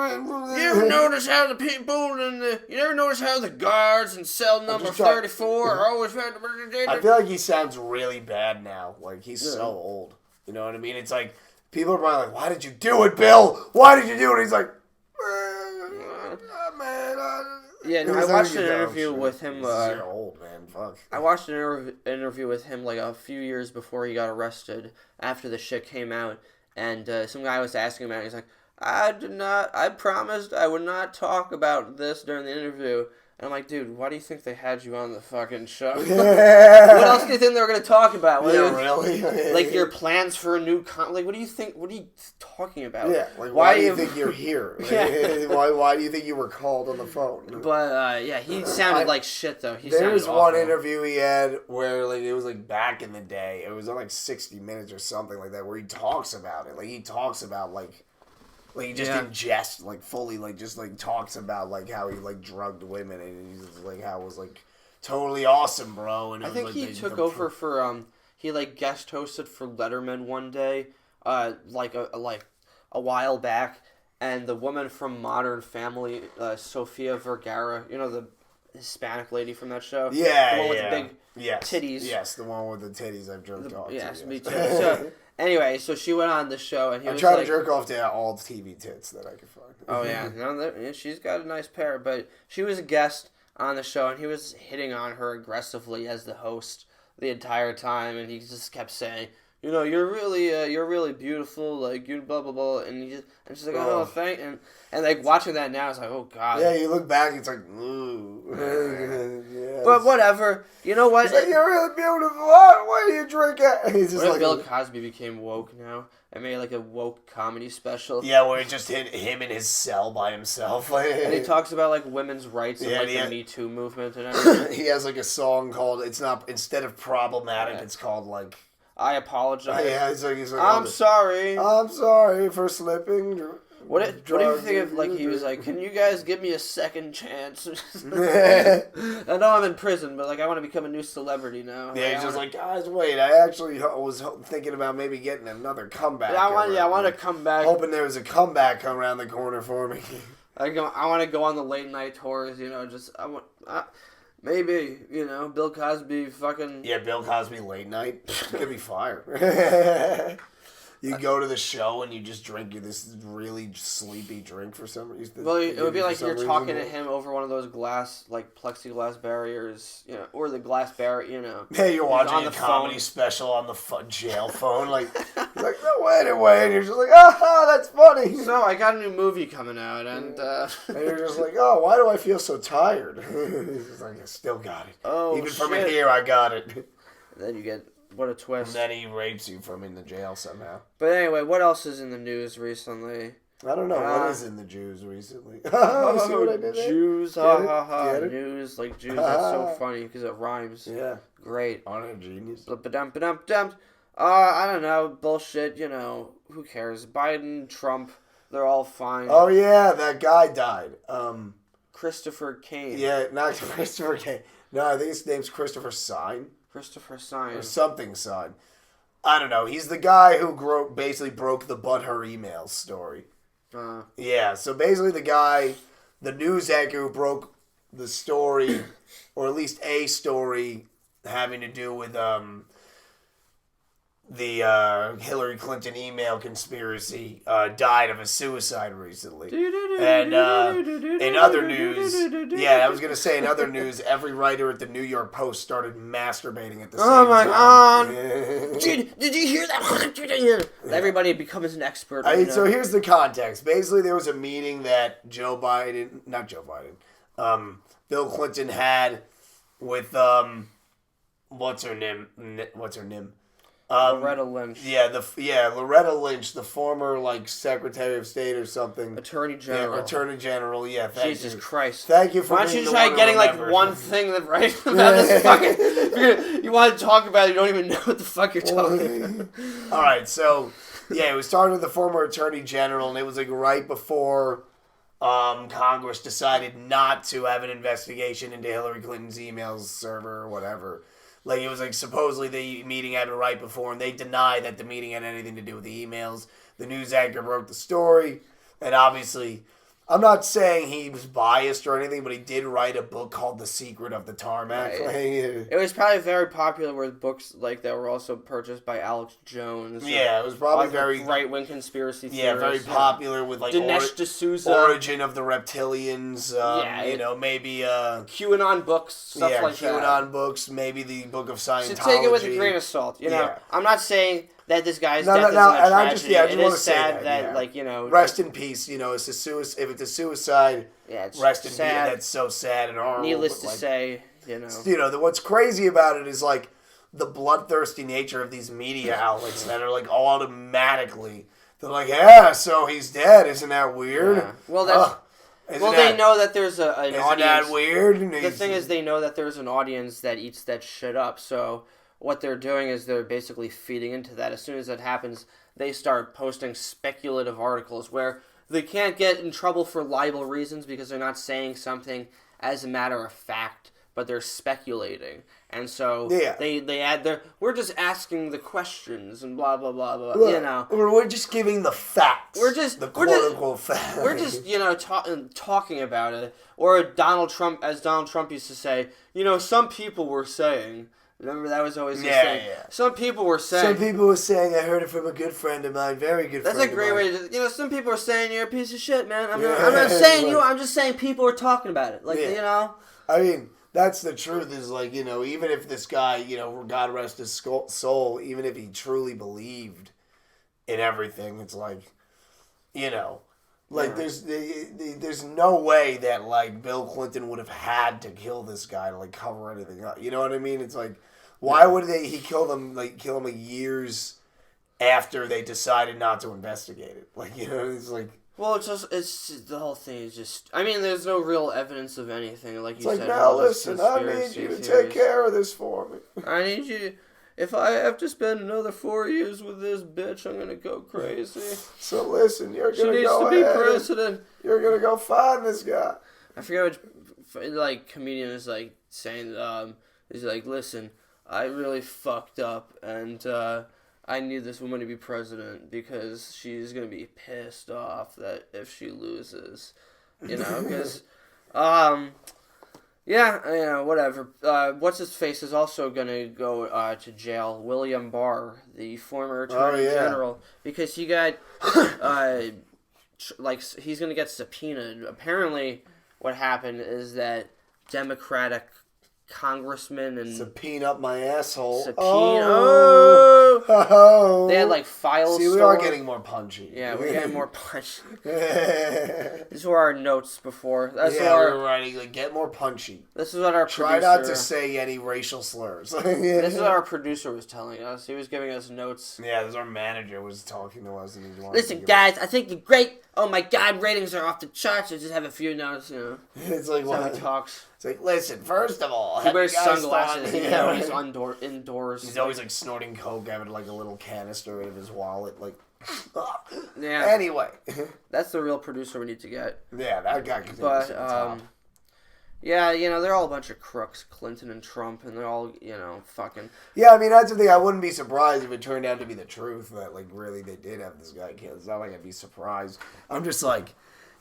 You ever notice how the people you ever notice how the guards in cell number 34 are always... I feel like he sounds really bad now. Like, he's so old. You know what I mean? It's like, people are probably like, why did you do it, Bill? Why did you do it? He's like... Yeah, no, I watched an interview with him. You're old, man. Fuck. I watched an interview with him like a few years before he got arrested. After the shit came out, and some guy was asking him about it. He's like, I promised I would not talk about this during the interview. And I'm like, dude, why do you think they had you on the fucking show? What else do you think they were going to talk about? Really? Like your plans for a new like, what do you think? What are you talking about? Yeah, like why do you think you're here? Why do you think you were called on the phone? But yeah, he sounded like shit though. There was one interview he had where like it was like back in the day. It was on like 60 Minutes or something like that, where he talks about it. Like he talks about like he just in jest, like fully, like just like talks about like how he like drugged women, and he's just, like how it was like totally awesome, bro. And I think he took over for he like guest hosted for Letterman one day, like a while back, and the woman from Modern Family, Sofia Vergara, you know, the Hispanic lady from that show, the one with the big titties. Yes, the one with the titties I've jerked off to. Yes, me too. So, anyway, so she went on the show, and he was trying to jerk off to all TV tits that I could find. Oh yeah, no, she's got a nice pair. But she was a guest on the show, and he was hitting on her aggressively as the host the entire time, and he just kept saying, you know, you're really beautiful, like you blah blah blah, and she's like, oh, thank, and like watching that now, it's like, oh god. Yeah, you look back, it's like, ooh. Yes. But whatever, you know what? He's like, you're really beautiful. Why do you drink it? He's just what like, if Bill Cosby became woke now? I made like a woke comedy special. Yeah, where it just hit him in his cell by himself. And he talks about like women's rights and like the Me Too movement and everything. He has like a song called, it's not, instead of problematic, it's called like, I apologize. Yeah, he's like I'm sorry. I'm sorry for slipping. What do you think of, like, he was like, can you guys give me a second chance? I know I'm in prison, but, like, I want to become a new celebrity now. Yeah, he's just like, guys, wait, I actually was thinking about maybe getting another comeback. Yeah, I want to come back. Hoping there was a comeback come around the corner for me. I want to go on the late night tours, you know, just, maybe, you know, Bill Cosby fucking... Yeah, Bill Cosby late night. Could be fire. You go to the show and you just drink this really sleepy drink for some reason. Well, it would be like you're talking to him over one of those glass, like plexiglass barriers, you know, or the glass barrier, you know. Hey, you're watching a comedy special on the jail phone, like, no, wait, and you're just like, that's funny. So I got a new movie coming out, and and you're just like, oh, why do I feel so tired? He's just like, I still got it. Oh, even from in here, I got it. And then you get. What a twist. And then he rapes you from in the jail somehow. But anyway, what else is in the news recently? I don't know. What is in the Jews recently? See what I did there? Jews, news, like Jews. That's so funny because it rhymes. Yeah. Great. Aren't I a genius? I don't know. Bullshit, who cares? Biden, Trump, they're all fine. Oh, yeah, that guy died. Christopher Kane. Yeah, not Christopher Kane. No, I think his name's Christopher Sign. Christopher Sign. Or something Sign. I don't know. He's the guy who basically broke the But Her emails story. Yeah, so basically the news anchor who broke the story, or at least a story having to do with the Hillary Clinton email conspiracy, died of a suicide recently. And in other news, I was going to say in other news, every writer at the New York Post started masturbating at the same time. Oh my God. Did you hear that? Everybody becomes an expert. So here's the context. Basically, there was a meeting that Bill Clinton had with, what's her name? Loretta Lynch. Loretta Lynch, the former Secretary of State or something. Attorney General. Yeah, Attorney General. Yeah, Jesus Christ. Thank you for. Why don't you try getting one thing that right about this fucking? You want to talk about it, you don't even know what the fuck you're talking about. All right, so it was started with the former Attorney General, and it was right before Congress decided not to have an investigation into Hillary Clinton's emails server or whatever. It was supposedly the meeting happened right before, and they denied that the meeting had anything to do with the emails. The news anchor broke the story, and obviously, I'm not saying he was biased or anything, but he did write a book called The Secret of the Tarmac. Right. It was probably very popular with books that were also purchased by Alex Jones. Yeah, it was probably very right-wing conspiracy theorists. Yeah, very popular with Dinesh D'Souza, Origin of the Reptilians. Maybe QAnon books, stuff like that. QAnon books, maybe the Book of Scientology. So take it with a grain of salt. I'm not saying that this guy's death isn't a tragedy. I just want to say sad that rest in peace. If it's a suicide, it's rest in peace. sad. That's so sad and horrible. Needless to say, what's crazy about it is the bloodthirsty nature of these media outlets that are automatically they're so he's dead. Isn't that weird? Yeah. Well, they know that there's an audience. Isn't that weird? The thing is, they know that there's an audience that eats that shit up. So what they're doing is they're basically feeding into that. As soon as that happens, they start posting speculative articles where they can't get in trouble for libel reasons because they're not saying something as a matter of fact, but they're speculating. And so they add we're just asking the questions and blah, blah, blah, blah, We're just giving the facts. The quote-unquote facts. We're just, talking about it. Or Donald Trump used to say, some people were saying... Remember, that was always his thing. Yeah. Some people were saying, I heard it from a good friend of mine, very good friend of mine. That's a great way to, some people are saying you're a piece of shit, man. I'm not saying you, I'm just saying people are talking about it. I mean, that's the truth is, even if this guy, God rest his soul, even if he truly believed in everything, it's there's no way that Bill Clinton would have had to kill this guy to cover anything up. You know what I mean? It's why would he kill him years after they decided not to investigate it? It's well, it's the whole thing is just. I mean, there's no real evidence of anything. Like you said, now listen, I need you to take care of this for me. I need you. If I have to spend another 4 years with this bitch, I'm gonna go crazy. So listen, you're gonna go ahead. She needs to be president. You're gonna go find this guy. I forget which comedian is saying. He's listen, I really fucked up, and I need this woman to be president because she's gonna be pissed off that if she loses, because Yeah, whatever. What's-his-face is also going to go to jail. William Barr, the former Attorney General, because he got, he's going to get subpoenaed. Apparently, what happened is that Democratic congressmen and... Subpoena up my asshole. too. Oh. They had like files. See, we are getting more punchy. Yeah, we're getting more punchy. These were our notes before. That's yeah, we were writing like get more punchy. This is what our try producer, not to say any racial slurs. This is what our producer was telling us. He was giving us notes. Yeah, this is our manager was talking to us, and he listen, guys, I think you're great. Oh my God, ratings are off the charts. I just have a few notes, you know. It's like what he talks. It's like, listen, first of all, he wears sunglasses. You know, he's indoors. He's always like snorting coke, having like a little canister in his wallet, like. Yeah. Anyway, that's the real producer we need to get. Yeah, that guy can But yeah, you know, they're all a bunch of crooks, Clinton and Trump, and they're all, you know, fucking. Yeah, I mean, that's the thing. I wouldn't be surprised if it turned out to be the truth that, like, really they did have this guy killed. It's not like I'd be surprised. I'm just like,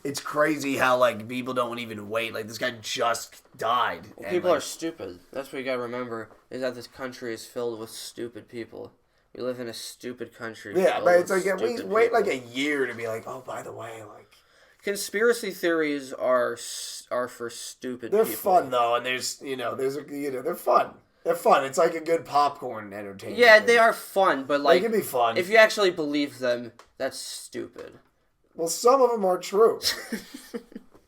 it's crazy how, like, people don't even wait. Like, this guy just died. Well, people are stupid. That's what you gotta remember, is that this country is filled with stupid people. We live in a stupid country. Yeah, but it's like, we wait like a year to be like, oh, by the way, like. Conspiracy theories are for stupid people. They're fun, though, and they're fun. They're fun. It's like a good popcorn entertainment. Yeah, they are fun, but like. They can be fun. If you actually believe them, that's stupid. Well, some of them are true.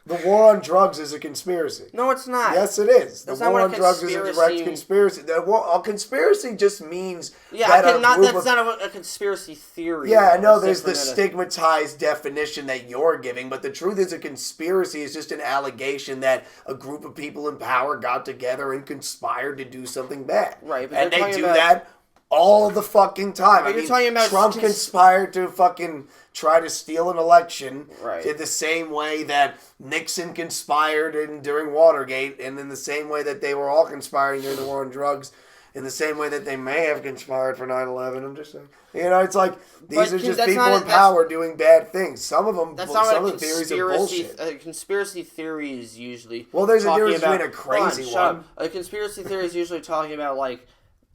The war on drugs is a conspiracy. No, it's not. Yes, it is. The war on drugs is a direct conspiracy. A conspiracy just means that's not a conspiracy theory. Yeah, I know there's the stigmatized definition that you're giving, but the truth is a conspiracy is just an allegation that a group of people in power got together and conspired to do something bad. Right, but and they do that all the fucking time. But you're talking about Trump conspired to fucking try to steal an election in the same way that Nixon conspired during Watergate, and in the same way that they were all conspiring during the war on drugs, in the same way that they may have conspired for 9/11. I'm just saying. You know, it's like, these are just people in power doing bad things. Some of them, some of the theories are bullshit. A conspiracy theory is usually well, there's a difference between a crazy one. A conspiracy theory is usually talking about, like,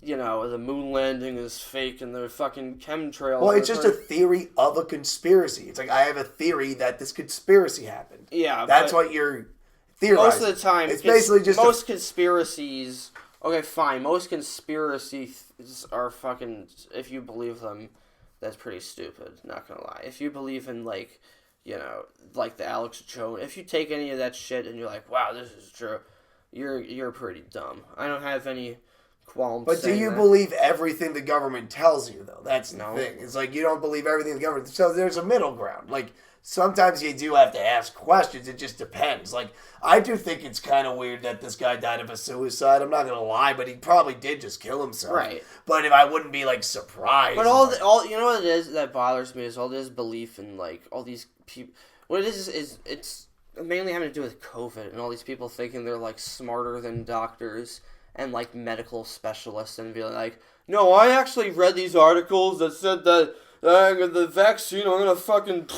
you know, the moon landing is fake and the fucking chemtrails. Well, it's just a theory of a conspiracy. It's like, I have a theory that this conspiracy happened. Yeah, that's what you're theorizing. Most of the time, it's basically just most conspiracies. Okay, fine. Most conspiracies are fucking. If you believe them, that's pretty stupid. Not gonna lie. If you believe in, like, you know, like the Alex Jones, if you take any of that shit and you're like, wow, this is true, you're pretty dumb. I don't have any. But do you believe everything the government tells you, though? That's the thing. It's like, you don't believe everything the government... So there's a middle ground. Like, sometimes you do have to ask questions. It just depends. Like, I do think it's kind of weird that this guy died of a suicide. I'm not going to lie, but he probably did just kill himself. Right. But if I wouldn't be, like, surprised... But all you know what it is that bothers me is all this belief in, like, all these people... What it is it's mainly having to do with COVID and all these people thinking they're, like, smarter than doctors... and, like, medical specialists and be like, no, I actually read these articles that said that the vaccine, I'm gonna fucking...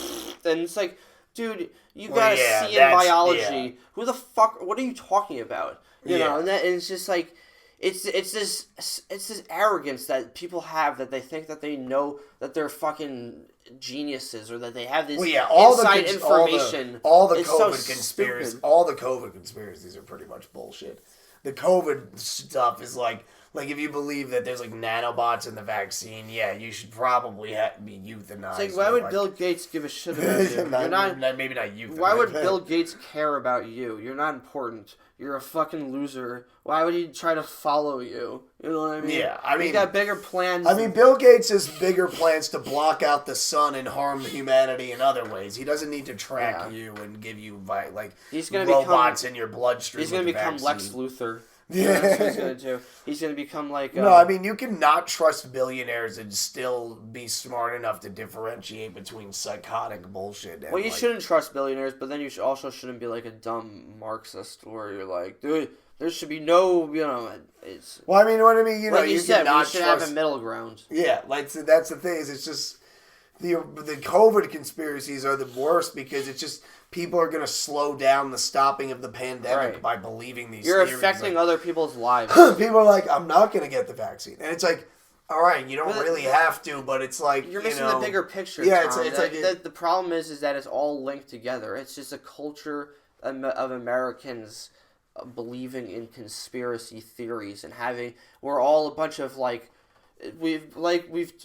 And it's like, dude, you gotta see in biology. Yeah. Who the fuck... What are you talking about? You know, and it's just like... It's this arrogance that people have that they think that they know that they're fucking geniuses or that they have this inside information. All the COVID conspiracies. All the COVID conspiracies are pretty much bullshit. The COVID stuff is like if you believe that there's like nanobots in the vaccine, yeah, you should probably be euthanized. It's like, why would Bill Gates give a shit about you? Maybe not euthanized. Why would Bill Gates care about you? You're not important. You're a fucking loser. Why would he try to follow you? You know what I mean? Yeah, I mean... He's got bigger plans. I mean, Bill Gates has bigger plans to block out the sun and harm humanity in other ways. He doesn't need to track you and give you, like, robots in your bloodstream. He's going to become Lex Luthor. Yeah. That's what he's going to do. He's going to become like... No, I mean, you cannot trust billionaires and still be smart enough to differentiate between psychotic bullshit and... Well, you shouldn't trust billionaires, but then you also shouldn't be like a dumb Marxist where you're like, dude, there should be no, you know... It's... Well, I mean, what I mean, you know, like you said, cannot we should have a middle ground. Yeah, like, so that's the thing, is it's just... The COVID conspiracies are the worst because it's just... People are going to slow down the stopping of the pandemic by believing these theories. You're affecting other people's lives. People are like, I'm not going to get the vaccine. And it's like, all right, you don't really have to, but it's like, you're missing the bigger picture. Yeah, Tom. it's like... The problem is that it's all linked together. It's just a culture of Americans believing in conspiracy theories and we're all a bunch of, like, we've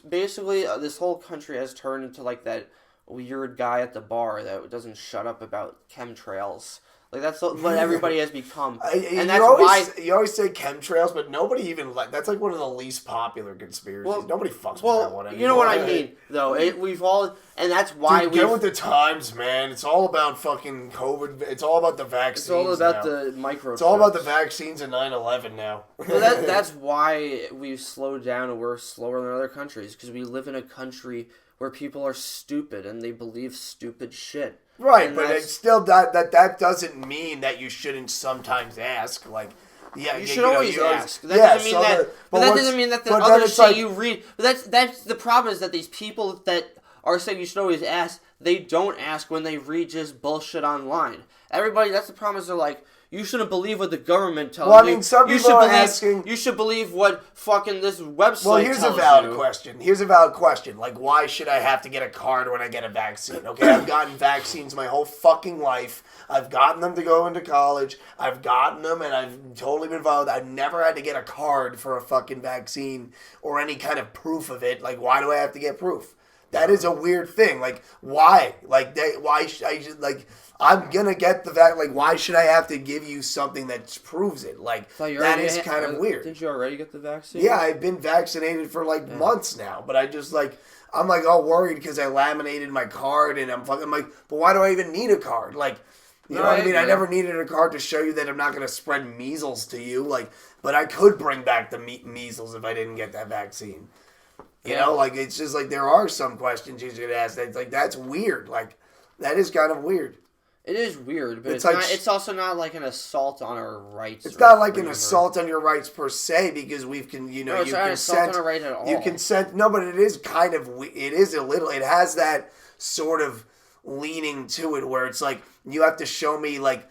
basically this whole country has turned into like that weird guy at the bar that doesn't shut up about chemtrails. Like that's what everybody has become, and that's why you always say chemtrails, but nobody even that's like one of the least popular conspiracies. Well, nobody fucks with that one anymore. You know what I mean, though. We've all, and that's why we get with the times, man. It's all about fucking COVID. It's all about the vaccines. It's all about now. The microchips. It's all about the vaccines and 9/11 now. Well, that's why we've slowed down and we're slower than other countries, because we live in a country where people are stupid and they believe stupid shit. Right, but it's still that doesn't mean that you shouldn't sometimes ask. Like, yeah, you should always ask. That doesn't mean that. But that doesn't mean that the others say you read. But that's the problem, is that these people that are saying you should always ask, they don't ask when they read just bullshit online. Everybody, that's the problem, is they're like, you shouldn't believe what the government tells you. Well, I mean, some people are asking... You should believe what fucking this website tells you. Well, here's a valid question. Here's a valid question. Like, why should I have to get a card when I get a vaccine? Okay, I've gotten vaccines my whole fucking life. I've gotten them to go into college. I've gotten them, and I've totally been involved. I've never had to get a card for a fucking vaccine or any kind of proof of it. Like, why do I have to get proof? That is a weird thing. Like, why? Like, why should I just, like... I'm gonna get the fact, like, why should I have to give you something that proves it? Like, that is kind of weird. Didn't you already get the vaccine? Yeah, I've been vaccinated for, like, months now. But I just, like, I'm, like, all worried because I laminated my card and I'm fucking, like, but why do I even need a card? Like, you know what I mean? I never needed a card to show you that I'm not gonna spread measles to you. Like, but I could bring back the measles if I didn't get that vaccine. You know, like, it's just, like, there are some questions you should ask. That's, like, that's weird. Like, that is kind of weird. It is weird, but it's also not like an assault on our rights. It's not like an assault on your rights per se, because you consent. It's not an assault on our rights at all. You consent. No, but it is kind of. It is a little. It has that sort of leaning to it, where it's like you have to show me like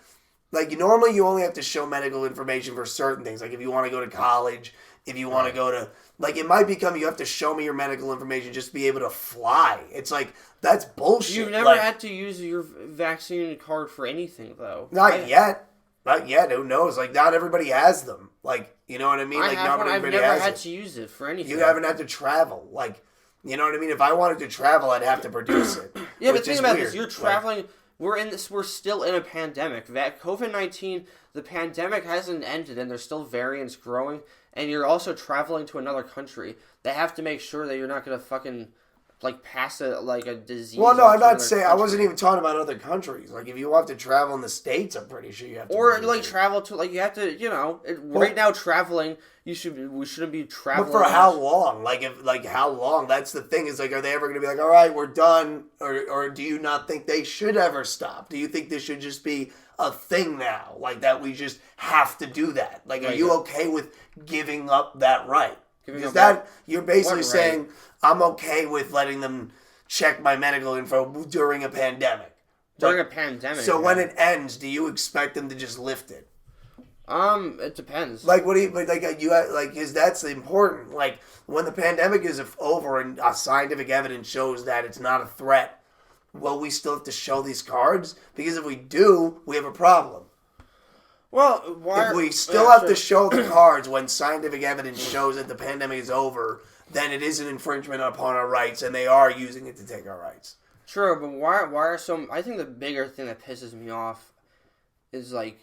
normally you only have to show medical information for certain things. Like if you want to go to college, if you want to go to. Like, it might become you have to show me your medical information just to be able to fly. It's like, that's bullshit. You've never had to use your vaccine card for anything, though. Not yet. Not yet. Who knows? Like, not everybody has them. Like, you know what I mean? Like, not everybody I've never had to use it for anything. You haven't had to travel. Like, you know what I mean? If I wanted to travel, I'd have to produce it. Yeah, but think about this. You're traveling... We're still in a pandemic. COVID-19, the pandemic hasn't ended, and there's still variants growing, and you're also traveling to another country. They have to make sure that you're not going to fucking, like, pass a disease. Well, no, I'm not saying, I wasn't even talking about other countries. Like, if you have to travel in the States, I'm pretty sure you have to. Or, like, travel to, like, you have to, right now traveling, we shouldn't be traveling. But for how long? How long? That's the thing, is, like, are they ever going to be like, all right, we're done? Or do you not think they should ever stop? Do you think this should just be a thing now? Like, that we just have to do that? Like, are you okay with giving up that right? Because you're basically saying, I'm okay with letting them check my medical info during a pandemic. During a pandemic. So when it ends, do you expect them to just lift it? It depends. Like, what do you, because that's important. Like, when the pandemic is over and scientific evidence shows that it's not a threat, will we still have to show these cards? Because if we do, we have a problem. Well, if we still have to show the cards when scientific evidence shows that the pandemic is over, then it is an infringement upon our rights, and they are using it to take our rights. True, but why are some... I think the bigger thing that pisses me off is, like,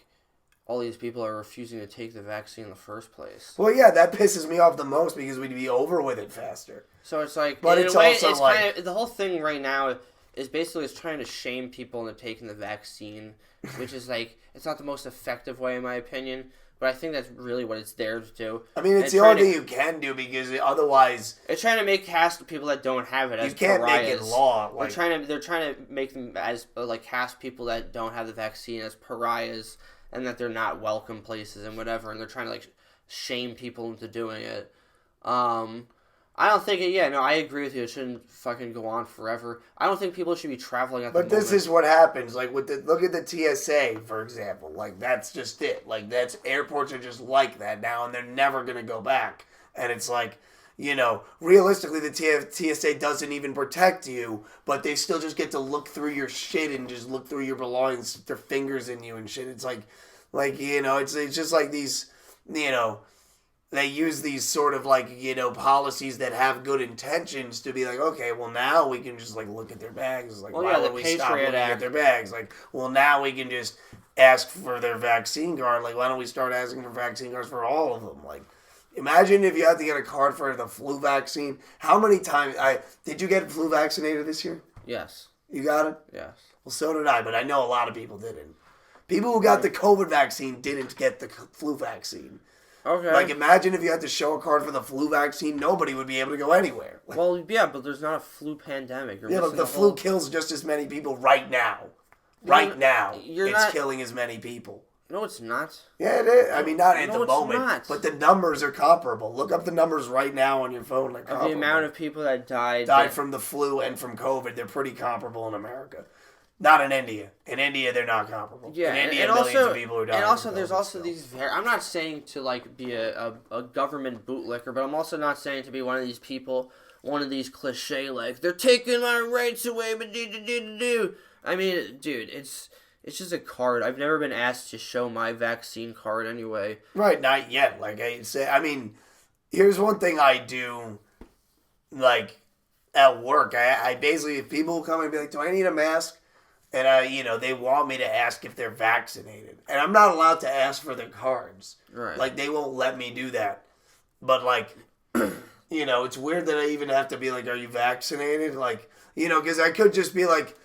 all these people are refusing to take the vaccine in the first place. Well, yeah, that pisses me off the most, because we'd be over with it faster. So it's like... But it's also it's like... Kind of, the whole thing right now is basically trying to shame people into taking the vaccine, which is, like... It's not the most effective way, in my opinion, but I think that's really what it's there to do. I mean, it's the only thing you can do, because otherwise... It's trying to make cast people that don't have it as pariahs. You can't make it law. Like, they're trying to make them as, like, cast people that don't have the vaccine as pariahs, and that they're not welcome places and whatever, and they're trying to, like, shame people into doing it. I don't think I agree with you. It shouldn't fucking go on forever. I don't think people should be traveling at the moment. But this is what happens. Like, look at the TSA, for example. Like, that's just it. Like, airports are just like that now, and they're never going to go back. And it's like, realistically, the TSA doesn't even protect you, but they still just get to look through your shit and just look through your belongings, stick their fingers in you and shit. It's like, it's just like these, they use these sort of like, policies that have good intentions to be like, okay, well now we can just like look at their bags. Like, why would we stop looking at their bags? Like, well now we can just ask for their vaccine card. Like, why don't we start asking for vaccine cards for all of them? Like, imagine if you had to get a card for the flu vaccine. How many times did you get flu vaccinated this year? Yes. You got it? Yes. Well, so did I, but I know a lot of people didn't. People who got the COVID vaccine didn't get the flu vaccine. Okay. Like, imagine if you had to show a card for the flu vaccine, nobody would be able to go anywhere. Like, well, yeah, but there's not a flu pandemic. But the flu kills just as many people right now. Right now, it's killing as many people. No, it's not. Yeah, it is. I mean, not at the moment, but the numbers are comparable. Look up the numbers right now on your phone. Like, the amount of people that died from the flu and from COVID, they're pretty comparable in America. Not in India. In India, they're not comparable. Yeah, in India, and millions also, of people are dying. And also, there's also these. I'm not saying to like be a government bootlicker, but I'm also not saying to be one of these people, one of these cliche like they're taking my rights away, but do. I mean, dude, it's just a card. I've never been asked to show my vaccine card anyway. Right, not yet. Like I say, I mean, here's one thing I do, like at work. I basically, if people come and be like, "Do I need a mask?" And they want me to ask if they're vaccinated, and I'm not allowed to ask for their cards. Right. Like they won't let me do that. But like, it's weird that I even have to be like, "Are you vaccinated?" Like, because I could just be like,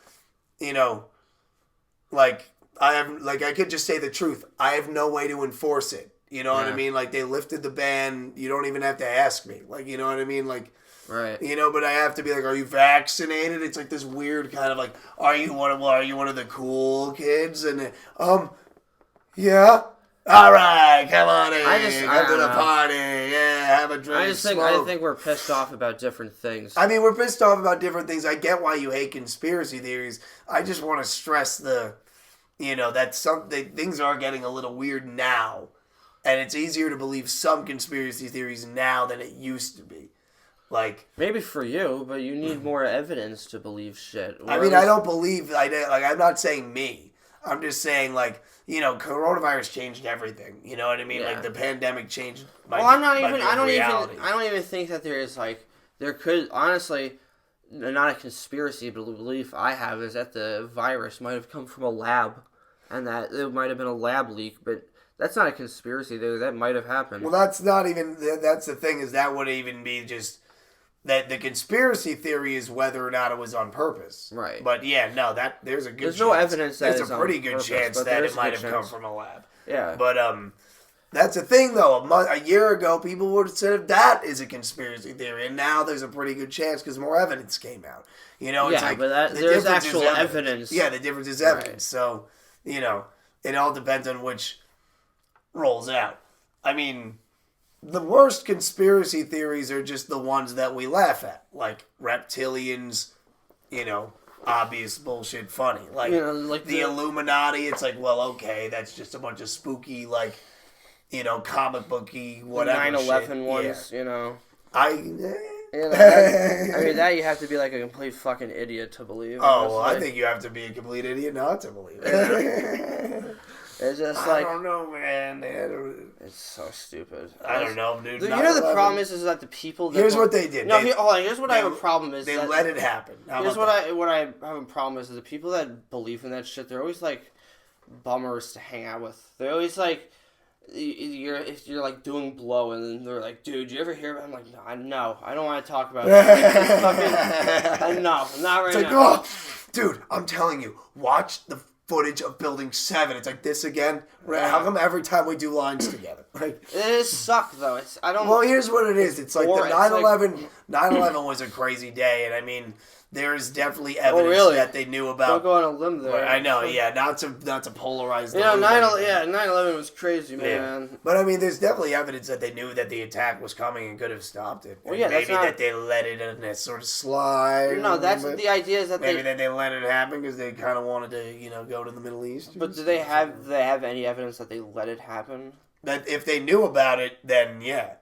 like I could just say the truth. I have no way to enforce it. You know what I mean? Like they lifted the ban. You don't even have to ask me. Like, you know what I mean? Like. Right. But I have to be like, "Are you vaccinated?" It's like this weird kind of like, are you one of the cool kids? And yeah. All right, come on in. Come to the party. Yeah, have a drink. I think we're pissed off about different things. I mean, we're pissed off about different things. I get why you hate conspiracy theories. I just want to stress that things are getting a little weird now, and it's easier to believe some conspiracy theories now than it used to be. Like, maybe for you, but you need more evidence to believe shit. I mean, I don't believe. I'm not saying me. I'm just saying, like, coronavirus changed everything. You know what I mean? Yeah. Like the pandemic changed. I don't even think that there is there could honestly, not a conspiracy, but a belief I have is that the virus might have come from a lab, and that it might have been a lab leak, but. That's not a conspiracy theory. That might have happened. Well, that's not even. That's the thing is that would even be just that the conspiracy theory is whether or not it was on purpose. Right. But yeah, no, there's a good. There's chance. no evidence that there's a pretty good chance that it might have come from a lab. Yeah. But that's the thing though. A year ago, people would have said that is a conspiracy theory, and now there's a pretty good chance because more evidence came out. It's like but there's actual evidence. Yeah, the difference is evidence. Right. So it all depends on which. Rolls out. I mean, the worst conspiracy theories are just the ones that we laugh at, like reptilians, obvious bullshit funny. Like, like the Illuminati, it's like, well, okay, that's just a bunch of spooky, like, comic booky, whatever. 9/11 ones, I mean, that you have to be like a complete fucking idiot to believe. Oh, well, I think you have to be a complete idiot not to believe it. It's just I don't know, man. It's so stupid. I don't know, dude. The problem is that the people that... Here's what they did. No, here's what I have a problem is they let it happen. Here's what I have a problem is the people that believe in that shit, they're always, like, bummers to hang out with. They're always, like... If you're like doing blow and then they're like, dude, you ever hear about it? I'm like, no, I don't want to talk about it. No, not right now. Oh, dude, I'm telling you, watch the footage of Building 7. It's like this again. How come every time we do lines together? Like, it sucks though. Well, here's what it is. It's like the 9/11. 9/11 was a crazy day, and I mean, there's definitely evidence that they knew about. Don't go on a limb there. I know, yeah, not to polarize. 9/11 was crazy, man. Yeah. But I mean, there's definitely evidence that they knew that the attack was coming and could have stopped it. Well, yeah, maybe that they let it in that sort of slide. No, that's the idea is that maybe that they let it happen because they kind of wanted to, go to the Middle East. But do they have any evidence that they let it happen? That if they knew about it, then yeah.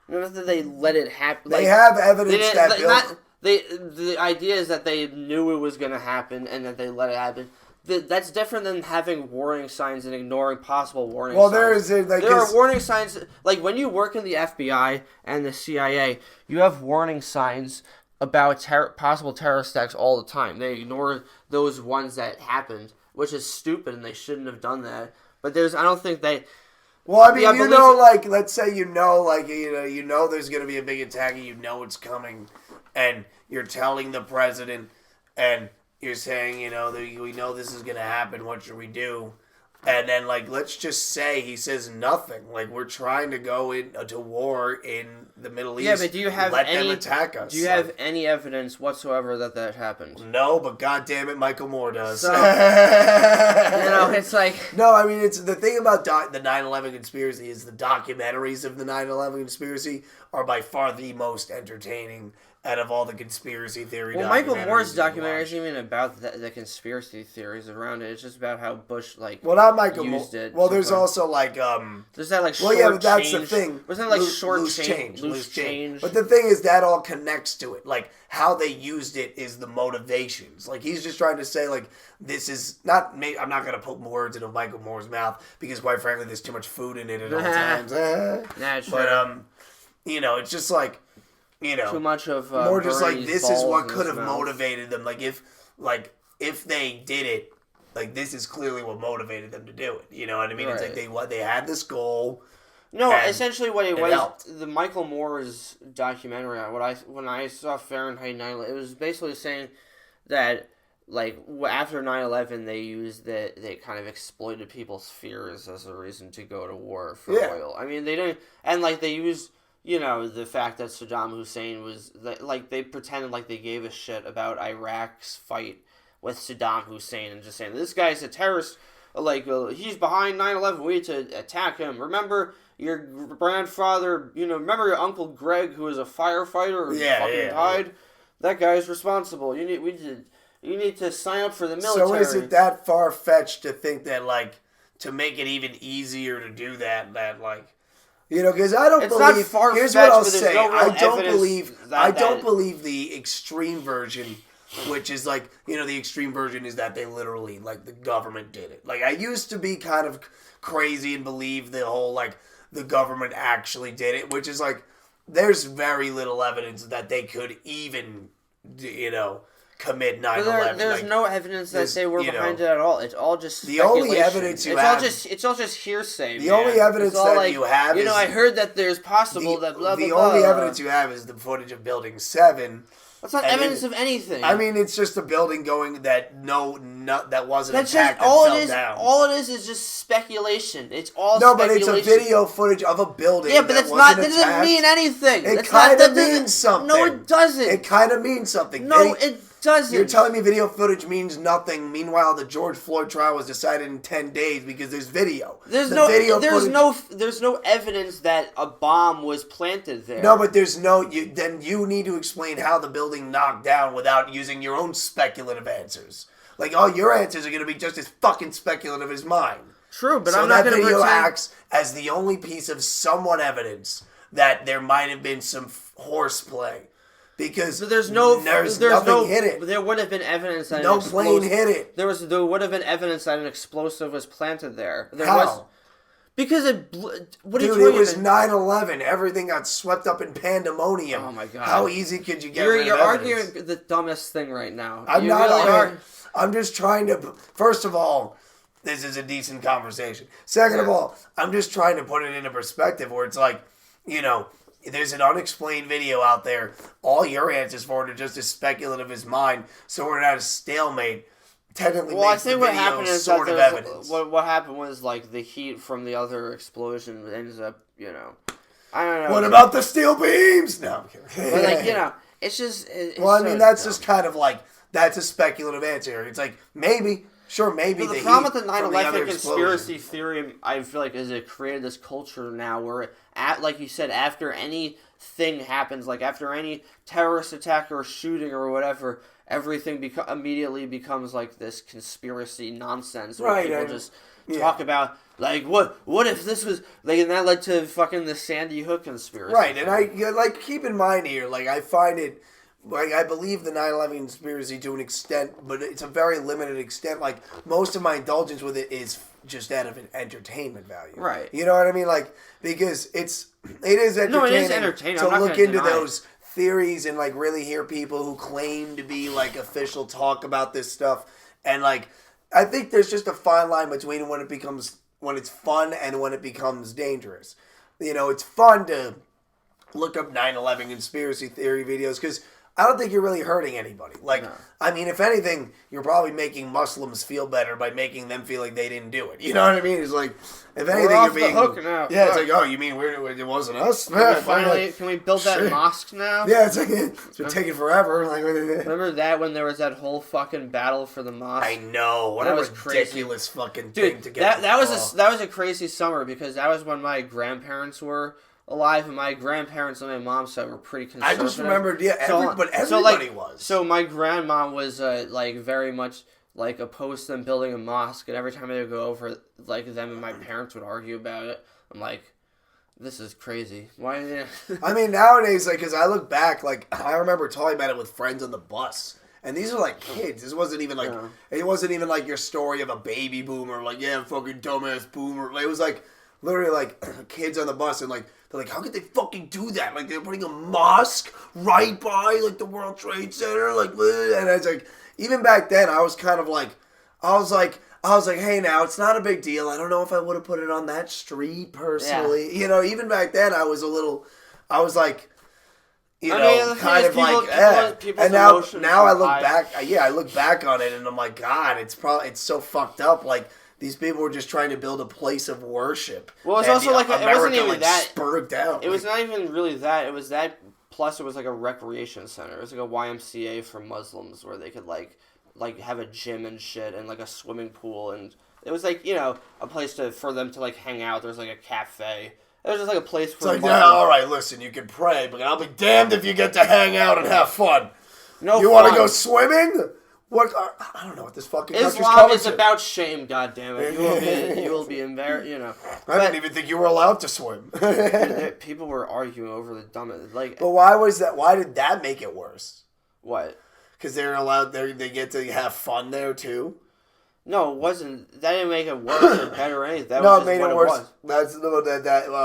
Not that they let it happen. They have evidence that the idea is that they knew it was going to happen and that they let it happen. that's different than having warning signs and ignoring possible warning Well, signs. There are warning signs, like when you work in the FBI and the CIA, you have warning signs about possible terrorist attacks all the time. They ignore those ones that happened, which is stupid, and they shouldn't have done that. But I don't think they... Well, I mean, like, let's say you know there's going to be a big attack and you know it's coming, and you're telling the president, and you're saying, we know this is going to happen, what should we do? And then, like, let's just say he says nothing. Like, we're trying to go into war in the Middle East. Yeah, but do you have them attack us? Do you have any evidence whatsoever that happened? No, but goddamn it, Michael Moore does. So, it's like... No, I mean, it's the thing about the 9/11 conspiracy is the documentaries of the 9/11 conspiracy are by far the most entertaining out of all the conspiracy theory. Well, Michael Moore's documentary isn't even about the conspiracy theories around it. It's just about how Bush not Michael used it. Well, there's also there's that short yeah, but that's the thing. Wasn't it loose change? But the thing is that all connects to it. Like how they used it is the motivations. Like he's just trying to say this is not. I'm not gonna put words into Michael Moore's mouth because quite frankly there's too much food in it at all times. But it's just like. Too much of more just like this is what could have motivated them. Like if they did it, like this is clearly what motivated them to do it. You know what I mean? Right. It's like they had this goal. No, essentially what it was helped. The Michael Moore's documentary. When I saw Fahrenheit 9/11, it was basically saying that after 9/11 they kind of exploited people's fears as a reason to go to war for oil. I mean they didn't, and they used. The fact that Saddam Hussein was... they pretended like they gave a shit about Iraq's fight with Saddam Hussein and just saying, this guy's a terrorist, he's behind 9/11, we need to attack him. Remember your grandfather, remember your Uncle Greg who was a firefighter who died? Yeah. That guy's responsible. You need to sign up for the military. So is it that far-fetched to think that, to make it even easier to do that because I don't believe. Here's what I'll say: I don't believe the extreme version, which is the extreme version is that they literally the government did it. I used to be kind of crazy and believe the whole the government actually did it, which is there's very little evidence that they could even commit 9/11. There's no evidence that they were behind it at all. It's all just the only evidence you have. It's all just hearsay. The only evidence that you have is I heard that there's possible that blah blah blah. The only evidence you have is the footage of Building 7. That's not evidence of anything. I mean, it's just a building going that that wasn't That's attacked just all and it is. Down. All it is just speculation. It's all but speculation. it's a video footage of a building. Yeah, but that wasn't that doesn't mean anything. It kind of means something. No, it doesn't. It kind of means something. No, it doesn't. You're telling me video footage means nothing. Meanwhile, the George Floyd trial was decided in 10 days because there's video. There's no evidence that a bomb was planted there. No, but there's no. Then you need to explain how the building knocked down without using your own speculative answers. Your answers are going to be just as fucking speculative as mine. True, but I'm not going to video acts as the only piece of somewhat evidence that there might have been some horseplay. Because there's nothing hit it. There would have been evidence that no plane hit it. There would have been evidence that an explosive was planted there. How? Because it. What are you talking about? Dude, it was 9/11. Everything got swept up in pandemonium. Oh my god! How easy could you get rid of You're evidence? arguing the dumbest thing right now. I'm not arguing. I'm just trying to. First of all, this is a decent conversation. Second of all, I'm just trying to put it into perspective where it's there's an unexplained video out there. All your answers for it are just as speculative as mine. So we're at a stalemate. Technically, I think what happened is sort of evidence. What happened was the heat from the other explosion ends up, I don't know. What about the steel beams? No, I'm kidding. But it's just. That's just kind of that's a speculative answer. It's maybe. Sure, maybe the problem with the 9/11 conspiracy theory, I feel is it created this culture now where, like you said, after anything happens, after any terrorist attack or shooting or whatever, everything immediately becomes this conspiracy nonsense where people just talk about what if this was and that led to fucking the Sandy Hook conspiracy. Right, and I keep in mind here, I find it like, I believe the 9/11 conspiracy to an extent, but it's a very limited extent. Like, most of my indulgence with it is just out of an entertainment value. Right. You know what I mean? Like, because it is entertaining, No, it is entertaining. to I'm not look gonna into deny those theories and, like, really hear people who claim to be, like, official talk about this stuff. And, like, I think there's just a fine line between when it's fun and when it becomes dangerous. You know, it's fun to look up 9/11 conspiracy theory videos because I don't think you're really hurting anybody. Like, no. I mean, if anything, you're probably making Muslims feel better by making them feel like they didn't do it. You know what I mean? It's like, if anything, we're off you're being... the hook now. Yeah, it's like, oh, you mean it wasn't us? Finally, can we build that mosque now? Yeah, it's like, it's been taking forever. Like, remember that when there was that whole fucking battle for the mosque? I know. What a ridiculous fucking thing to get. That was a crazy summer because that was when my grandparents were alive, and my grandparents on my mom's side were pretty conservative. I just remembered, everybody was. So my grandma was like very much like opposed to them building a mosque, and every time they would go over, like them and my parents would argue about it. I'm like, this is crazy. Why? I mean, nowadays, like, because I look back, like, I remember talking about it with friends on the bus. And these are like kids. This wasn't even like it wasn't even like your story of a baby boomer, like, yeah, fucking dumbass boomer. Like, it was like literally like kids on the bus, and like they're like, how could they fucking do that? Like, they're putting a mosque right by like the World Trade Center, like, and I was like, even back then, I was kind of like, I was like, hey, now it's not a big deal. I don't know if I would have put it on that street personally. Yeah. You know, even back then, I was like, you know, kind of like, and now I look back, I look back on it, and I'm like, God, it's so fucked up. Like, these people were just trying to build a place of worship. Well, it's also like America, it wasn't even like, that spurred out. It was not even really that. It was that. Plus, it was like a recreation center. It was like a YMCA for Muslims where they could like have a gym and shit and like a swimming pool, and it was like, you know, a place for them to like hang out. There was like a cafe. It was just like a place for. It's like, yeah, all right, listen, you can pray, but I'll be damned if you get to hang out and have fun. No, you want to go swimming? What? I don't know what this fucking Islam is about shame. God damn it! You will be embarrassed. You know. I didn't even think you were allowed to swim. People were arguing over the dumbest. Like, but why was that? Why did that make it worse? What? Because they're allowed. They get to have fun there too. No, it wasn't. That didn't make it worse or better or anything. That no, was it made what it worse. It was.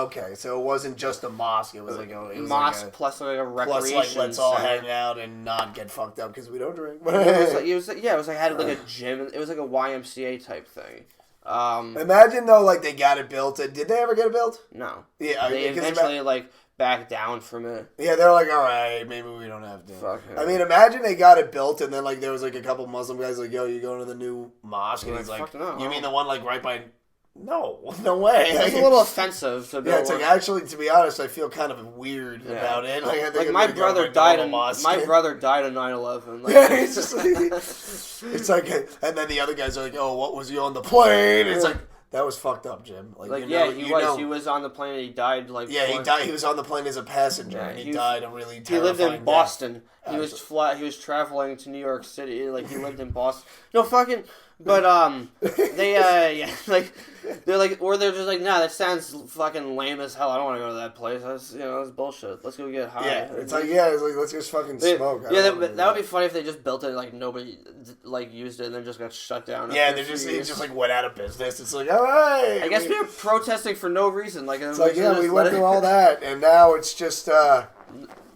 Okay. So it wasn't just a mosque. It was like a mosque like plus like a recreation. Plus, like, let's all hang out and not get fucked up because we don't drink. it was like had like a gym. It was like a YMCA type thing. Imagine though, like, they got it built. Did they ever get it built? No. Yeah, they eventually like back down from it. Yeah, they're like, all right, maybe we don't have to. Fuck it. I mean, imagine they got it built, and then like there was like a couple Muslim guys like, yo, you going to the new mosque? And he's like, no. You mean the one like right by? No way. It's a little offensive to. Yeah, it's like, actually, to be honest, I feel kind of weird about it. Like my brother died in 9/11. Like, yeah, it's just like, it's like, and then the other guys are like, oh, what was he on the plane? It's like. That was fucked up, Jim. He was on the plane and he died. Like, yeah, he died. He was on the plane as a passenger, and he died a really terrifying. He lived in Boston. Death. He was traveling to New York City. Like, he lived in Boston. No, fucking. But they're just like, nah, that sounds fucking lame as hell. I don't want to go to that place. That's bullshit. Let's go get high. Yeah, it's like let's just fucking smoke. That would be funny if they just built it like nobody like used it and then just got shut down. Yeah, it just like went out of business. It's like, all right. I guess we were protesting for no reason. Like, it's like, yeah, we went through all that, and now it's just it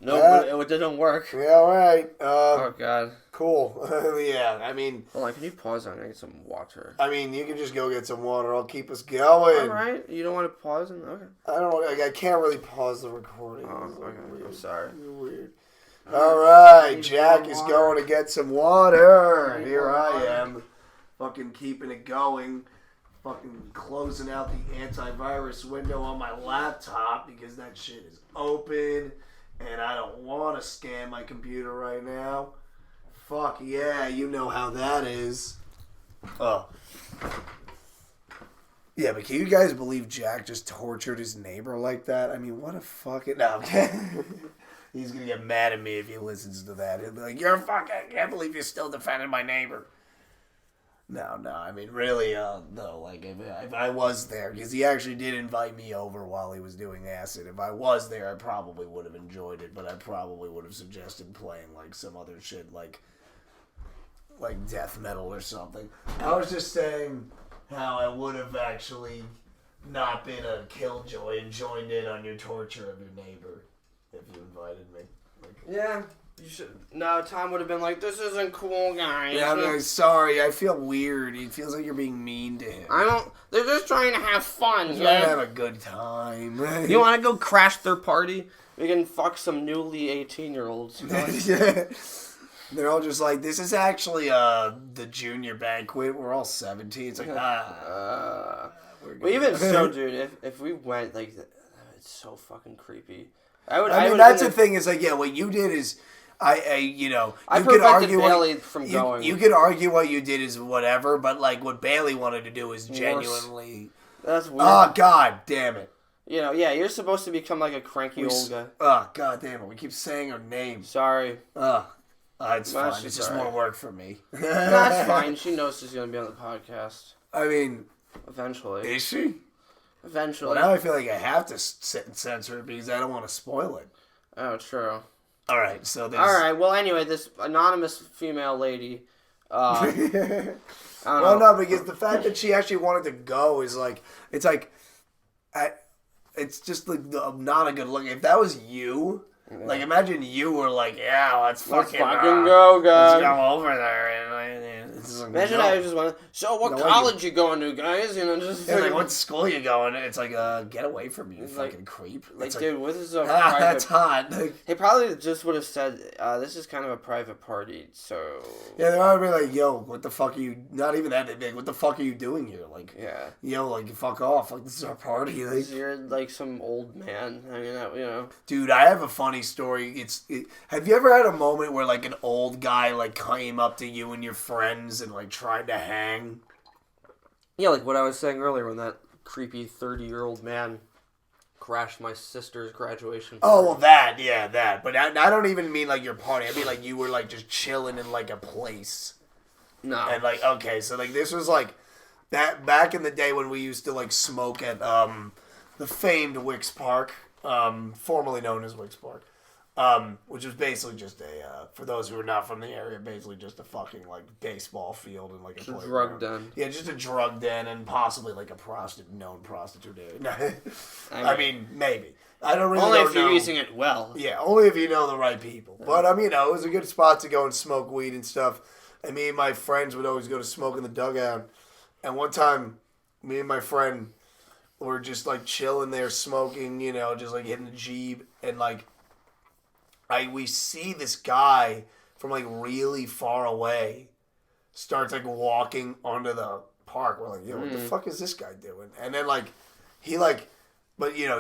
didn't work. Yeah, all right. Oh God. Cool. Yeah, I mean... Hold on, can you pause on and get some water? I mean, you can just go get some water. I'll keep us going. All right. You don't want to pause? Okay. I can't really pause the recording. Oh, okay. I'm sorry. You're weird. All right. Jack is going to get some water. Here I am. Fucking keeping it going. Fucking closing out the antivirus window on my laptop because that shit is open. And I don't want to scan my computer right now. Fuck yeah, you know how that is. Oh. Yeah, but can you guys believe Jack just tortured his neighbor like that? I mean, what a fucking... No, he's going to get mad at me if he listens to that. He'll be like, you're fucking... I can't believe you're still defending my neighbor. No, I mean, really, no, like, if I was there, because he actually did invite me over while he was doing acid. If I was there, I probably would have enjoyed it, but I probably would have suggested playing, like, some other shit, like death metal or something. I was just saying how I would have actually not been a killjoy and joined in on your torture of your neighbor if you invited me. Like, yeah. You should. No, Tom would have been like, "This isn't cool, guys." Yeah, I'm like, sorry. I feel weird. It feels like you're being mean to him. I don't. They're just trying to have fun. Trying to have a good time. You want to go crash their party? We can fuck some newly 18-year-olds. Yeah. They're all just like, this is actually the junior banquet. We're all 17. It's like, Well, even so, dude, if we went, like, it's so fucking creepy. I mean, that's the thing. Is like, yeah, what you did is. You could argue Bailey from going. You could argue what you did is whatever, but like what Bailey wanted to do is genuinely. That's weird. Oh, God damn it! Yeah, you're supposed to become like a cranky old guy. Oh, God damn it! We keep saying her name. Sorry. It's fine. It's just more work for me. That's fine. She knows she's gonna be on the podcast. I mean, eventually. Is she? Eventually. Well, now I feel like I have to sit and censor it because I don't want to spoil it. Oh, true. All right, so there's... All right, well, anyway, this anonymous female lady... well, no, because the fact that she actually wanted to go is like... It's like... it's just like not a good look. If that was you... Yeah. Like, imagine you were like, yeah, let's fucking go, guys. Let's go over there. And imagine I just went, so what college you going to, guys? Just like, what school you going to? It's like, get away from me, you fucking creep. Like, dude, what is a private... That's hot. He probably just would have said, this is kind of a private party, so... Yeah, they're probably like, yo, what the fuck are you... Not even that big. What the fuck are you doing here? Like, yeah. Yo, like, fuck off. Like, this is our party. Like, you're, like, some old man hanging out, Dude, I have a funny story. Have you ever had a moment where like an old guy like came up to you and your friends and like tried to hang? Yeah, like what I was saying earlier when that creepy 30-year-old man crashed my sister's graduation party. Oh, well, that. But I don't even mean like your party. I mean like you were like just chilling in like a place. No. And like, okay, so like this was like that back in the day when we used to like smoke at the famed Wicks Park, formerly known as Wicks Park. Which was basically just for those who are not from the area, basically just a fucking, like, baseball field and, like, a drug den. Yeah, just a drug den and possibly, like, a known prostitute area. I mean, maybe. I don't really know. Only if you're using it well. Yeah, only if you know the right people. But, it was a good spot to go and smoke weed and stuff. And me and my friends would always go to smoke in the dugout. And one time, me and my friend were just, like, chilling there smoking, just, like, hitting the Jeep and, like, we see this guy from, like, really far away starts, like, walking onto the park. We're like, yo, what the fuck is this guy doing? And then, like, he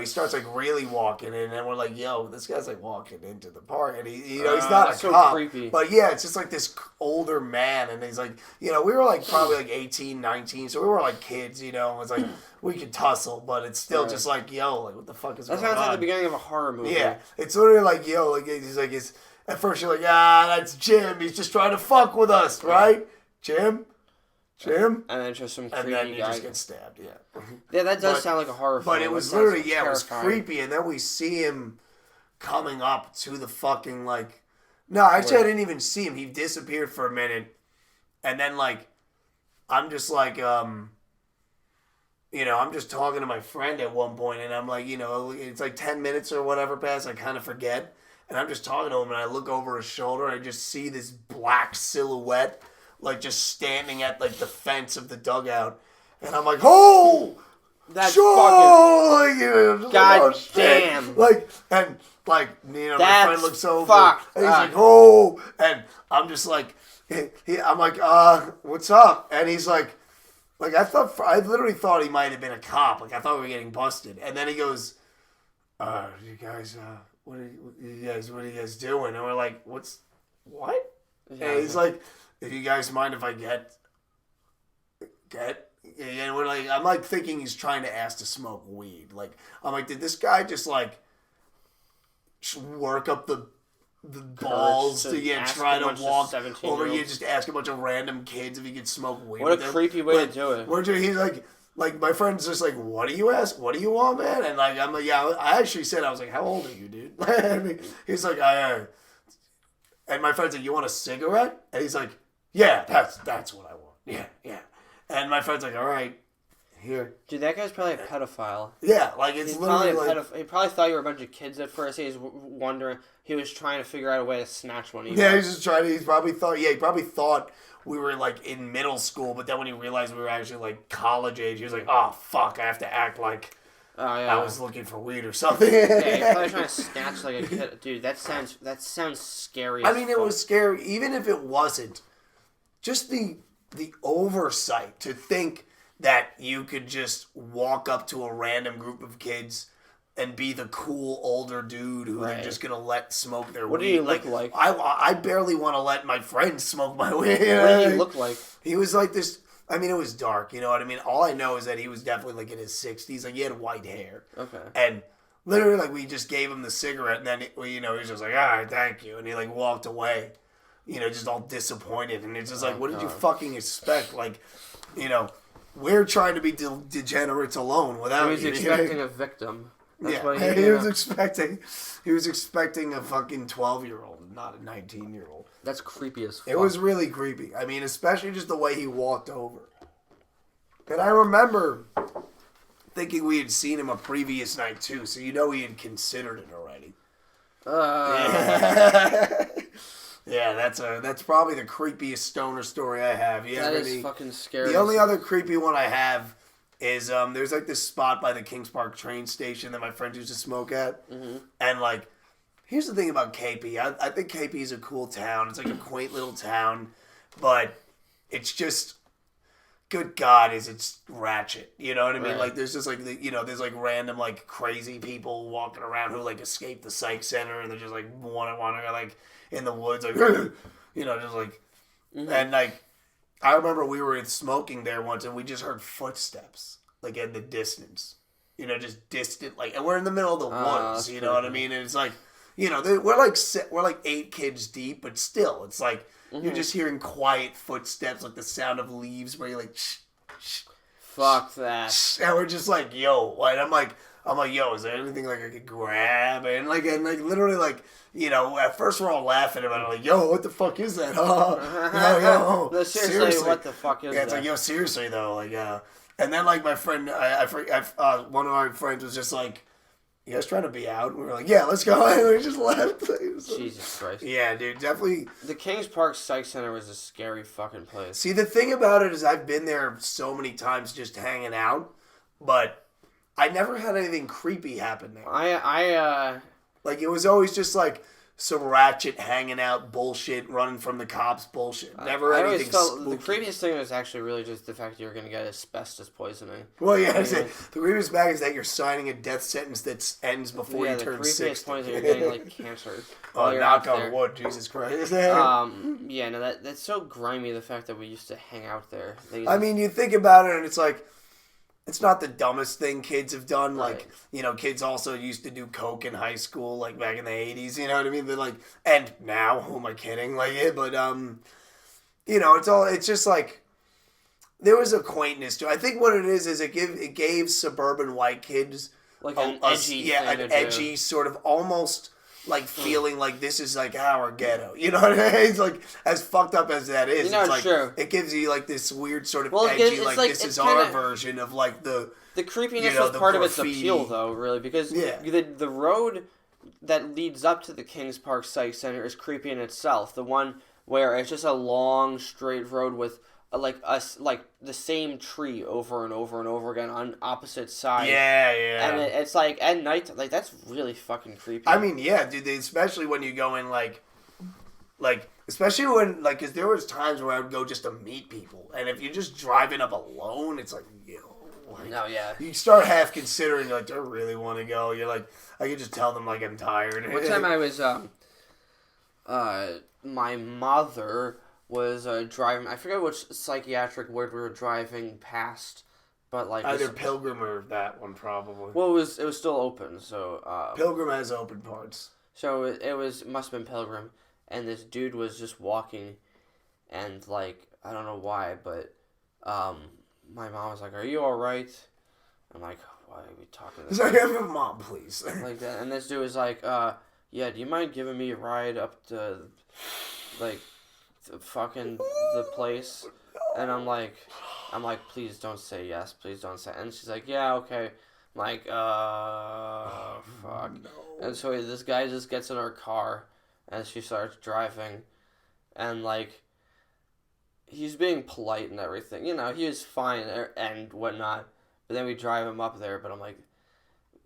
starts, like, really walking in, and we're like, yo, this guy's, like, walking into the park. And, he's not a so cop. Creepy. But, yeah, it's just, like, this older man, and he's, like, we were, like, probably, like, 18, 19, so we were, like, kids, and it's, like... We could tussle, but it's still just like, yo, like, what the fuck is going on? That sounds like the beginning of a horror movie. Yeah. It's literally like, yo, like, he's like, at first you're like, that's Jim. He's just trying to fuck with us, right? Jim? And then just some creepy guy. And then you guy. just get stabbed, yeah. Yeah, that does sound like a horror film. But it was literally, it was creepy. And then we see him coming up to the fucking, like... No, actually, I didn't even see him. He disappeared for a minute. And then, like, I'm just like, I'm just talking to my friend at one point, and I'm like, it's like 10 minutes or whatever past, I kind of forget. And I'm just talking to him, and I look over his shoulder, and I just see this black silhouette, like, just standing at, like, the fence of the dugout. And I'm like, oh! That's fucking... God damn. Like, and, like, my friend looks over, fucked. and he's like, oh! And I'm just like, I'm like, what's up? And he's like, I literally thought he might have been a cop. Like, I thought we were getting busted. And then he goes, you guys, what are you guys doing? And we're like, what? Yeah. And he's like, if you guys mind if I get? And we're like, I'm like thinking he's trying to ask to smoke weed. Like, I'm like, did this guy just like work up the the balls to try to walk over here, just ask a bunch of random kids if you could smoke weed. What a creepy way to do it. He's like my friend's just like, what do you ask? What do you want, man? And like I'm like, yeah. I actually said, I was like, how old are you, dude? And he's like, and my friend's like, you want a cigarette? And he's like, yeah, that's what I want. Yeah. And my friend's like, all right. Here. Dude, that guy's probably a pedophile. Yeah, like it's literally he probably thought you were a bunch of kids at first. He was wondering. He was trying to figure out a way to snatch one of you. Yeah, he's just trying to. He probably thought we were like in middle school, but then when he realized we were actually like college age, he was like, "Oh fuck, I have to act like I was looking for weed or something." Yeah, he's probably trying to snatch like a kid. Dude, that sounds scary. I mean, it was scary, even if it wasn't. Just the oversight to think that you could just walk up to a random group of kids and be the cool older dude who they're just gonna let smoke their weed. What do you look like? I barely want to let my friends smoke my weed. What do you look like? He was like this. I mean, it was dark. You know what I mean? All I know is that he was definitely like in his 60s. Like he had white hair. Okay. And literally, like we just gave him the cigarette, and then he was just like, "All right, thank you," and he like walked away. Just all disappointed, and it's just like, what did you fucking expect? Like, we're trying to be degenerates alone without. He was expecting a victim. That's what he was expecting. He was expecting a fucking 12-year-old, not a 19-year-old. That's creepy as fuck. It was really creepy. I mean, especially just the way he walked over. And I remember thinking we had seen him a previous night too, so he had considered it already. Yeah, that's probably the creepiest stoner story I have. That is fucking scary. The only other creepy one I have is there's like this spot by the Kings Park train station that my friends used to smoke at, and like, here's the thing about KP. I think KP is a cool town. It's like a quaint little town, but it's just, good God, it's ratchet. You know what I mean? Right. Like there's just like there's like random like crazy people walking around who like escaped the psych center and they're just like wandering like in the woods, like just like, and like, I remember we were smoking there once and we just heard footsteps like in the distance, just distant, like, and we're in the middle of the woods, you know what I mean? And it's like, we're like 8 kids deep, but still, it's like you're just hearing quiet footsteps, like the sound of leaves, where you're like, shh, shh. Fuck that. And we're just like, yo, and I'm like, yo, is there anything like I could grab? And literally like, at first we're all laughing about it, like, yo, what the fuck is that? Yo, no, seriously, what the fuck is that? Yeah, it's like, yo, seriously though, like, and then like my friend, one of our friends was just like, you guys trying to be out? And we were like, yeah, let's go. And we just left. Jesus Christ. Yeah, dude, definitely. The Kings Park Psych Center was a scary fucking place. See, the thing about it is I've been there so many times just hanging out, but I never had anything creepy happen there. Like, it was always just like some ratchet hanging out bullshit, running from the cops bullshit. Never anything always felt spooky. The creepiest thing was actually really just the fact that you're going to get asbestos poisoning. Well, yeah, the creepiest bag is that you're signing a death sentence that ends before you turn 60. The creepiest point is that you're getting, like, cancer. Oh, knock on wood, Jesus Christ. Yeah, no, that's so grimy, the fact that we used to hang out there. I mean, you think about it, and it's like, it's not the dumbest thing kids have done. Like, kids also used to do coke in high school, like back in the 80s, you know what I mean? But like, and now, who am I kidding? Like, but, it's just like, there was a quaintness to it. I think what it is it gave suburban white kids like an edgy sort of almost like feeling like this is like our ghetto. You know what I mean? It's like, as fucked up as that is, it's like, true. It gives you like this weird sort of edgy, like this is our version of like the creepiness was part of its appeal, though, really, because the road that leads up to the Kings Park Psych Center is creepy in itself. The one where it's just a long straight road with like the same tree over and over and over again on opposite sides. Yeah. And it's like at night, like that's really fucking creepy. I mean, yeah, dude. Especially when you go in like, especially when like, cause there was times where I would go just to meet people, and if you're just driving up alone, it's like, yo. Like, no, yeah. You start half considering, like, do I really want to go? You're like, I could just tell them like I'm tired. One time I was my mother was driving. I forget which psychiatric ward we were driving past, but like either Pilgrim or that one probably. Well, it was still open, so Pilgrim has open parts. So it must have been Pilgrim, and this dude was just walking, and like I don't know why, but my mom was like, "Are you all right?" I'm like, "Why are we talking He's this?" like, "Mom, please." Like that, and this dude was like, "Yeah, do you mind giving me a ride up to, like, fucking the place?" And I'm like, "Please don't say yes, please don't say." And she's like, "Yeah, okay." I'm like, fuck. No. And so this guy just gets in her car, and she starts driving, and like, he's being polite and everything. You know, he was fine and whatnot. But then we drive him up there, but I'm like,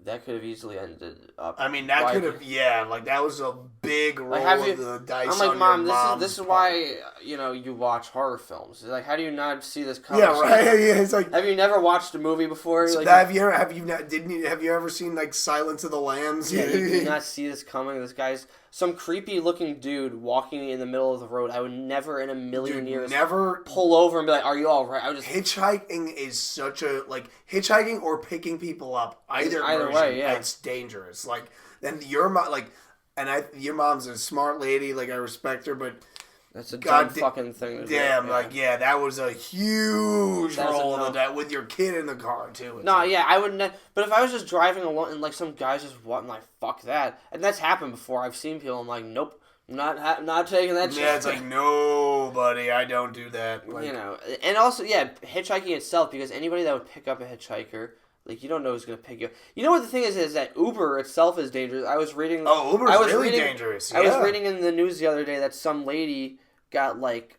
that could have easily ended up. I mean, that could have, like that was a big roll of the dice. I'm like, on Mom, your this is why you watch horror films. It's like, how do you not see this coming? Yeah, right. Yeah, it's like, have you never watched a movie before? So like, have you ever seen like Silence of the Lambs? Yeah, you did not see this coming. This guy's some creepy looking dude walking in the middle of the road. I would never in a million years pull over and be like, "Are you all right?" I would just hitchhiking is such a hitchhiking or picking people up. Either way, yeah, it's dangerous. Like then your mom, your mom's a smart lady. Like I respect her, but that's a dumb fucking thing. That was a huge roll of that with your kid in the car too. I wouldn't. But if I was just driving along and like some guys just I'm like, fuck that, and that's happened before. I've seen people. I'm like, nope, not taking that. Yeah, it's like no, buddy, I don't do that. Like, and also hitchhiking itself, because anybody that would pick up a hitchhiker. Like, you don't know who's going to pick you up. You know what the thing is that Uber itself is dangerous. I was reading... Oh, Uber's really dangerous. Yeah. I was reading in the news the other day that some lady got, raped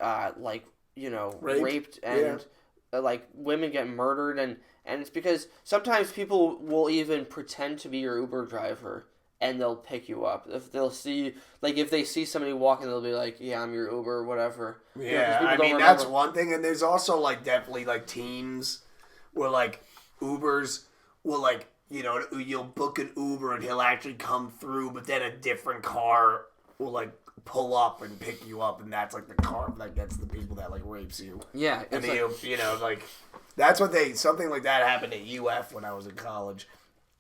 and, women get murdered. And it's because sometimes people will even pretend to be your Uber driver and they'll pick you up. If they'll see... Like, if they see somebody walking, they'll be like, yeah, I'm your Uber or whatever. Yeah, that's one thing. And there's also, definitely, teens where, Ubers will you'll book an Uber and he'll actually come through, but then a different car will pull up and pick you up, and that's the car that's the people that rapes you. Yeah, and that's what something like that happened at UF when I was in college.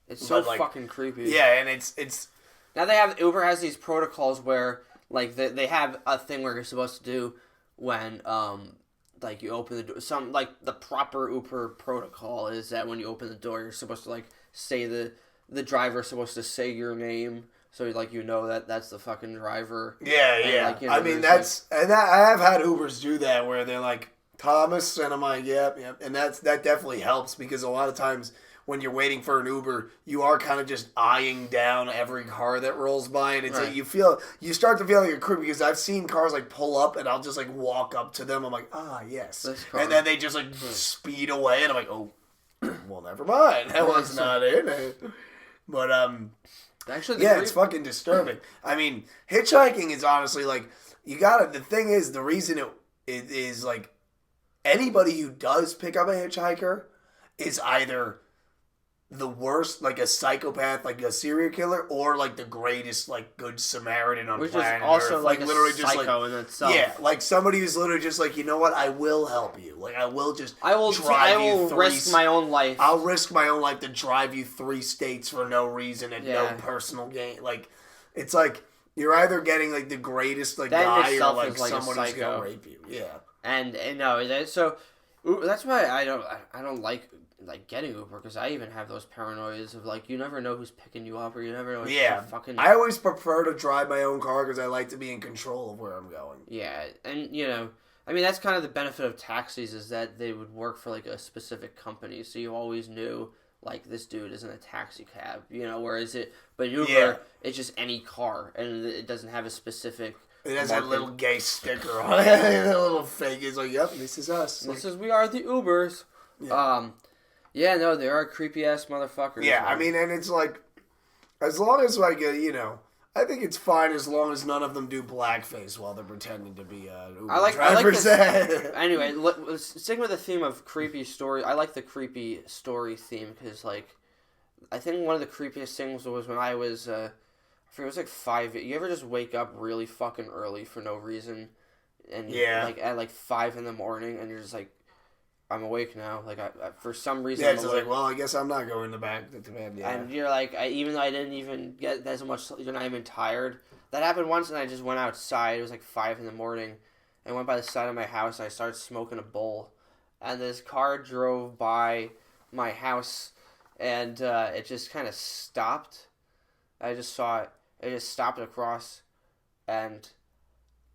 It's so fucking creepy. Yeah, and it's now Uber has these protocols where they have a thing where you're supposed to do when you open the door. The proper Uber protocol is that when you open the door, you're supposed to say the driver's supposed to say your name, so that's the fucking driver. Yeah, and, yeah. I mean and I have had Ubers do that where they're like Thomas, and I'm like yep, and that definitely helps, because a lot of times when you're waiting for an Uber, you are kind of just eyeing down every car that rolls by, and it's you start to feel like a creep, because I've seen cars pull up, and I'll just walk up to them. I'm like, yes, and then they just speed away, and I'm like, oh, well, never mind, that was not it. But actually, it's fucking disturbing. I mean, hitchhiking is honestly you gotta. The thing is, the reason it is anybody who does pick up a hitchhiker is either the worst, a psychopath, a serial killer, or the greatest, good Samaritan on planet Earth. Which is also literally just psycho in itself. Yeah, somebody who's literally just you know what, I will help you. I will risk my own life. I'll risk my own life to drive you 3 states for no reason and no personal gain. It's you're either getting the greatest guy or someone who's gonna rape you. Yeah. And no, so that's why I don't like getting Uber, because I even have those paranoias of you never know who's picking you up, or you never know. Fucking. I always prefer to drive my own car because I like to be in control of where I'm going. Yeah, and I mean that's kind of the benefit of taxis, is that they would work for a specific company, so you always knew this dude isn't a taxi cab, whereas Uber it's just any car, and it doesn't have a specific. It has that little gay sticker on it. That little fake is yep, this is us. We are the Ubers. Yeah. Yeah, no, they are creepy ass motherfuckers. Yeah, man. I mean, and it's as long as I think it's fine as long as none of them do blackface while they're pretending to be Uber drivers. Anyway, let's stick with the theme of creepy story. I like the creepy story theme because, I think one of the creepiest things was when I was, I forget, it was 5. You ever just wake up really fucking early for no reason, and at 5 in the morning, and you're just I'm awake now. Like, I for some reason, Yeah, I'm it's awake. like, well, I guess I'm not going to bed. Yeah. And you're like, even though I didn't even get as much, you're not even tired. That happened once, and I just went outside. It was like 5 in the morning. I went by the side of my house, and I started smoking a bowl. And this car drove by my house, and it just kind of stopped. I just saw it. It just stopped across, and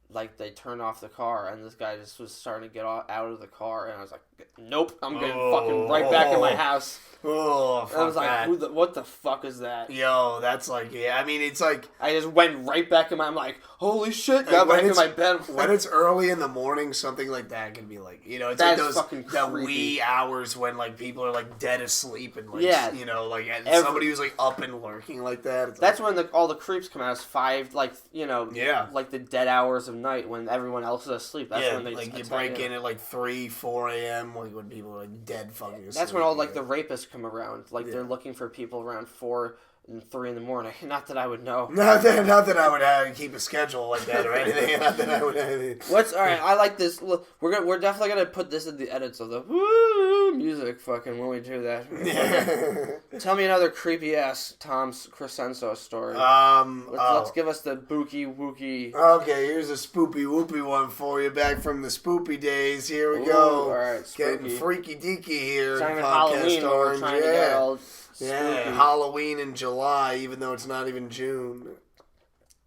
like they turned off the car, and this guy just was starting to get out of the car, and I was like, nope, I'm getting fucking right back in my house. Oh, fuck I was like, that. what the fuck is that? Yo, that's like, yeah, I mean, it's like... I just went right back in my... I'm like, holy shit, got back in my bed. When it's early in the morning, something like that can be like, you know, it's That's like those fucking the creepy. wee hours when, like, people are, like, dead asleep and, like, Yeah. you know, like, and Every- somebody who's, like, up and lurking like that. It's That's like, when all the creeps come out. It's 5, like, you know, Yeah. like the dead hours of night when everyone else is asleep. That's when they like, you attack break in at, like, 3, 4 a.m., like, when people are, like, dead fucking asleep. That's when all, like, the rapists come around. Like, Yeah. they're looking for people around 4 and 3 in the morning. Not that I would know. Not that I would have to keep a schedule like that or anything. Not that I would have. What's alright? I like this. Look, we're definitely gonna put this in the edits of the woo music. Fucking when we do that. Yeah. Tell me another creepy ass Tom's Crescenzo story. Let's give us the bookie wookie. Okay, here's a spoopy whoopy one for you. Back from the spoopy days. Here we go. All right, Getting freaky deaky here. It's not in even Podcast Halloween. But we're trying to get all Yeah, spooky. Halloween in July, even though it's not even June.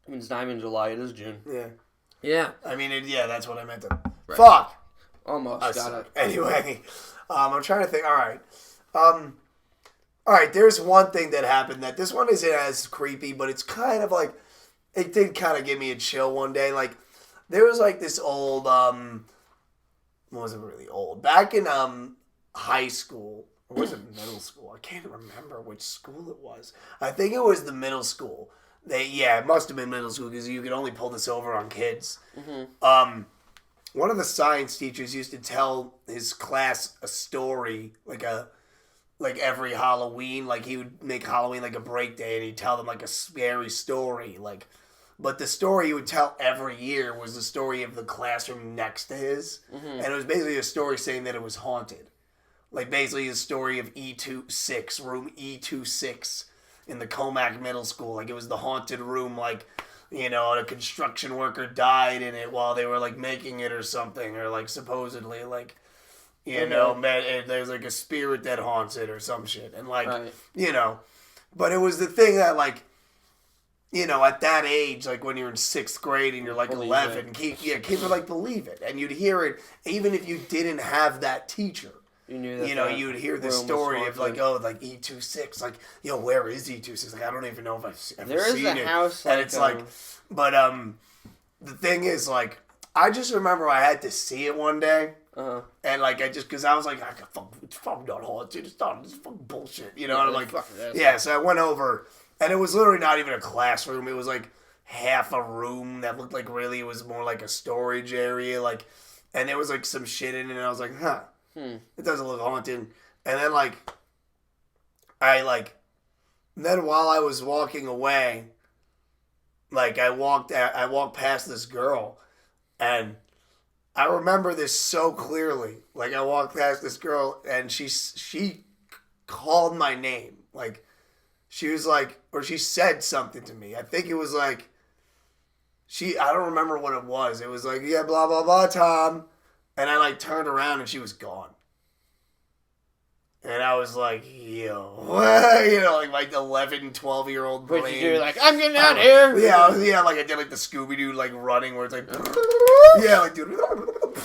It's not even July. It is June. Yeah. Yeah. I mean, that's what I meant to. Right. Fuck! Almost got it. Anyway, I'm trying to think. Alright, there's one thing that happened that this one isn't as creepy, but it's kind of like, it did kind of give me a chill one day. Like, there was like this old, wasn't really old. Back in high school, or was it middle school? I can't remember which school it was. I think it was the middle school. It must have been middle school because you could only pull this over on kids. Mm-hmm. One of the science teachers used to tell his class a story, like every Halloween, like he would make Halloween like a break day, and he'd tell them like a scary story, like. But the story he would tell every year was the story of the classroom next to his, and it was basically a story saying that it was haunted, like basically a story of E26, room E26 in the Comac Middle School, like it was the haunted room, like. You know, a construction worker died in it while they were, like, making it or something. Or, like, supposedly, like, you know, there's, like, a spirit that haunts it or some shit. And, like, you know. But it was the thing that, like, you know, at that age, like, when you're in 6th grade and you're, like, 11, kids would, like, believe it. And you'd hear it even if you didn't have that teacher. You knew that. You know, you would hear the story of like, oh, like E26, like, yo, where is E26? Like, I don't even know if I've ever seen it. There is a house, and it's like, but the thing is, like, I just remember I had to see it one day, and like, because I was like, it's fucking not haunted, it's fucking bullshit, you know. And I'm like, yeah. So I went over, and it was literally not even a classroom. It was like half a room that looked like really it was more like a storage area, like, and there was like some shit in it, and I was like, huh. It doesn't look haunted. And then, like, then while I was walking away, like, I walked past this girl, and I remember this so clearly. Like, I walked past this girl, and she called my name. Like, she was like, or she said something to me. I think it was like, I don't remember what it was. It was like, yeah, blah, blah, blah, Tom. And I, like, turned around, and she was gone. And I was like, yo. You know, like 11, 12-year-old brain. What did you do? Like, I'm getting out of here. Yeah, like I did like the Scooby-Doo, like, running where it's like, yeah, like, dude.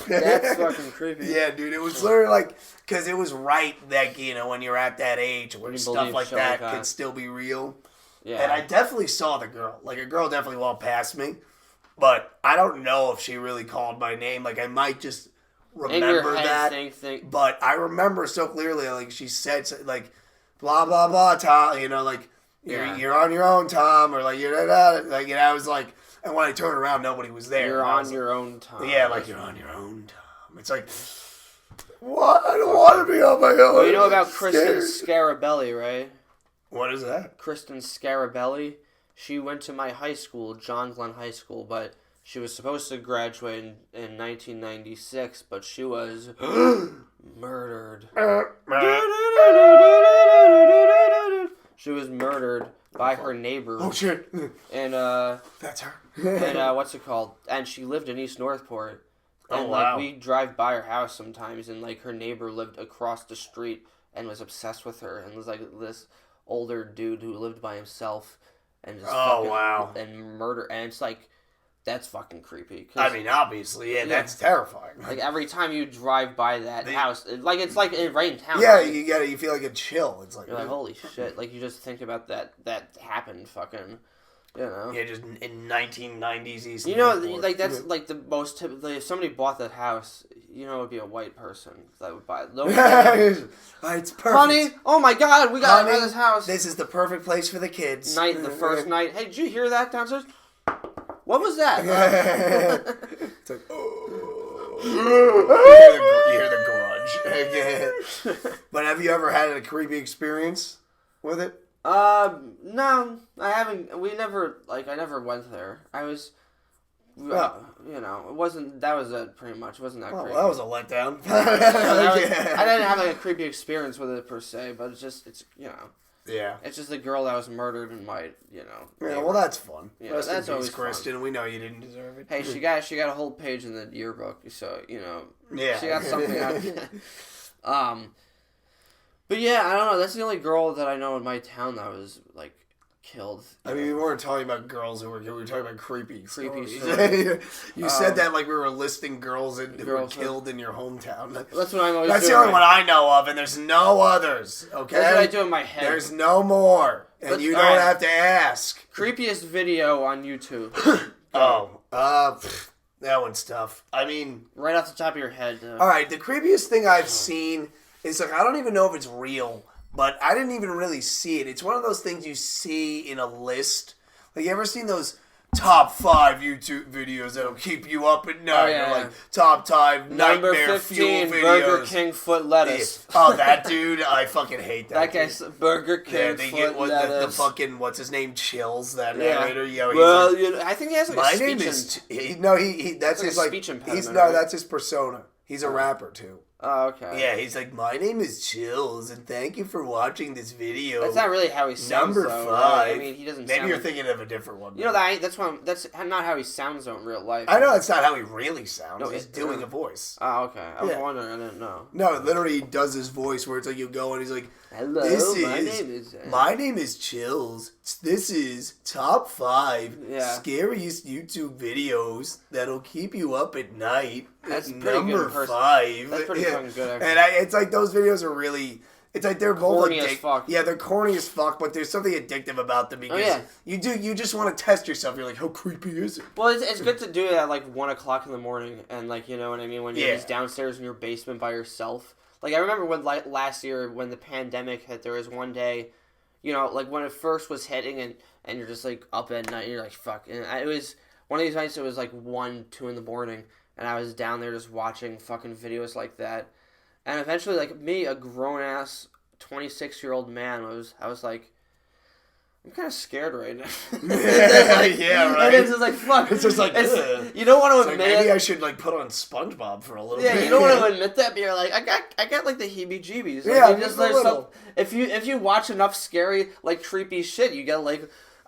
That's fucking creepy. Yeah, dude, it was literally like, because it was right, like, you know, when you're at that age where stuff like that can still be real. Yeah. And I definitely saw the girl. Like, a girl definitely walked past me. But I don't know if she really called my name. Like, I might just remember that. But I remember so clearly, like, she said, like, blah, blah, blah, Tom. You know, like, you're on your own, Tom. Or, like, you're not. Like, and I was like, and when I turned around, nobody was there. You're on your own, Tom. Yeah, like, you're on your own, Tom. It's like, what? I don't want to be on my own. Well, you know about Kristen Scarabelli, right? What is that? Kristen Scarabelli. She went to my high school, John Glenn High School, but She was supposed to graduate in 1996, but she was murdered. She was murdered by her neighbor. Oh shit! And that's her. and what's it called? And she lived in East Northport. And wow. we drive by her house sometimes, and her neighbor lived across the street and was obsessed with her, and was this older dude who lived by himself, and just and murder, and it's that's fucking creepy. I mean, obviously, yeah, that's terrifying. Every time you drive by that house, it's like in right in town. Yeah, you feel like a chill. It's you're holy shit! You just think about that happened, fucking. Yeah, just in 1990s East. That's the most typical. If somebody bought that house, it would be a white person that would buy it. It's perfect. Honey, oh my God, we got this house. This is the perfect place for the kids. The first night. Hey, did you hear that downstairs? What was that? It's like, oh. You hear the grudge. But have you ever had a creepy experience with it? No, I haven't. We never, I never went there. I was, it wasn't, that was it pretty much. It wasn't that creepy. Well, that was a letdown. I didn't have a creepy experience with it per se, but it's Yeah. It's just a girl that was murdered in my, Yeah, well, that's fun. Yeah, that's always Kristen. Fun. We know you didn't deserve it. Hey, she got a whole page in the yearbook, so, Yeah. She got something out of it. But yeah, I don't know. That's the only girl that I know in my town that was, killed. I mean, we weren't talking about girls who were killed. We were talking about creepy stories. You said that like we were listing girls who were killed in your hometown. That's what I'm always That's doing. the only one I know of, and there's no others, okay? That's what I do in my head. There's no more, and you don't have to ask. Creepiest video on YouTube. That one's tough. I mean... Right off the top of your head. Alright, the creepiest thing I've seen is, I don't even know if it's real, but I didn't even really see it. It's one of those things you see in a list. You ever seen those top 5 YouTube videos that'll keep you up at night? Or top 5 Number nightmare 15, fuel videos. Burger King foot lettuce. Yeah. Oh, that dude, I fucking hate that. That guy's Burger King foot lettuce. The fucking, what's his name, Chills, that narrator. I think he has my name is... that's his speech impediment. That's his persona. He's a rapper, too. Oh, okay. Yeah, he's like, my name is Chills, and thank you for watching this video. That's not really how he sounds, Number 5. Right? I mean, he doesn't Maybe you're thinking of a different one. That's not how he sounds, though, in real life. I know that's not how he really sounds. No, he's doing a voice. Oh, okay. I was wondering. I didn't know. No, literally, he does his voice where it's like, you go and he's like, hello, my name is Chills. This is top 5 scariest YouTube videos that'll keep you up at night. That's number 5. That's pretty fucking good, actually. And it's like those videos are really... It's like they're both corny as fuck. Yeah, they're corny as fuck, but there's something addictive about them because you just want to test yourself. You're like, how creepy is it? Well, it's good to do it at 1 o'clock in the morning, and you know what I mean, when you're just downstairs in your basement by yourself. I remember when last year when the pandemic hit, there was one day, when it first was hitting, and you're just up at night, and you're like, fuck. And it was one of these nights. It was 1, 2 in the morning, and I was down there just watching fucking videos like that. And eventually, me, a grown-ass 26-year-old man, I was like, I'm kind of scared right now. Yeah, right. And it's just fuck. It's just you don't want to admit maybe I should put on SpongeBob for a little bit. Yeah, you don't want to admit that, but you're like, I got the heebie-jeebies. Just a little. If you watch enough scary, creepy shit, you get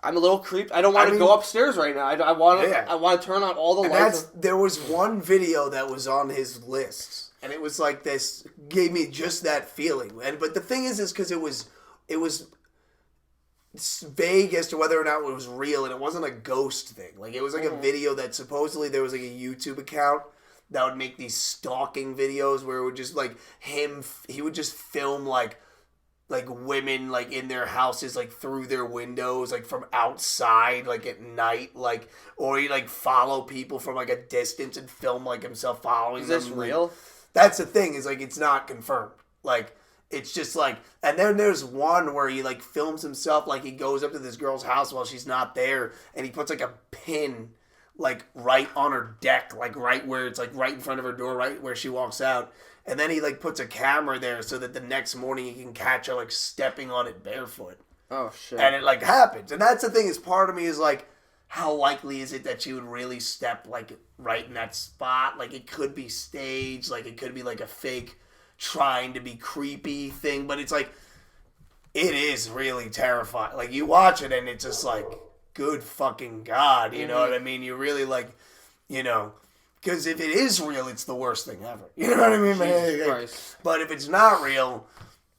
I'm a little creeped. I don't want to go upstairs right now. I want to turn on all the lights. There was one video that was on his list, and it was this gave me just that feeling. But the thing is because it was vague as to whether or not it was real, and it wasn't a ghost thing. It was a video that supposedly there was a YouTube account that would make these stalking videos where it would just he would just film women in their houses through their windows from outside at night or he'd follow people from a distance and film himself following them. Is this real? That's the thing is it's not confirmed. It's just and then there's one where he films himself he goes up to this girl's house while she's not there, and he puts a pin right on her deck, right where it's right in front of her door, right where she walks out. And then he puts a camera there so that the next morning he can catch her stepping on it barefoot. Oh shit. And it happens. And that's the thing is part of me is how likely is it that she would really step like right in that spot? Like it could be staged, like it could be like a fake trying to be creepy thing, but it's like it is really terrifying. Like you watch it and it's just like, good fucking God, you know what I mean? You really like, you know, because if it is real, it's the worst thing ever. You know what I mean, man? But if it's not real,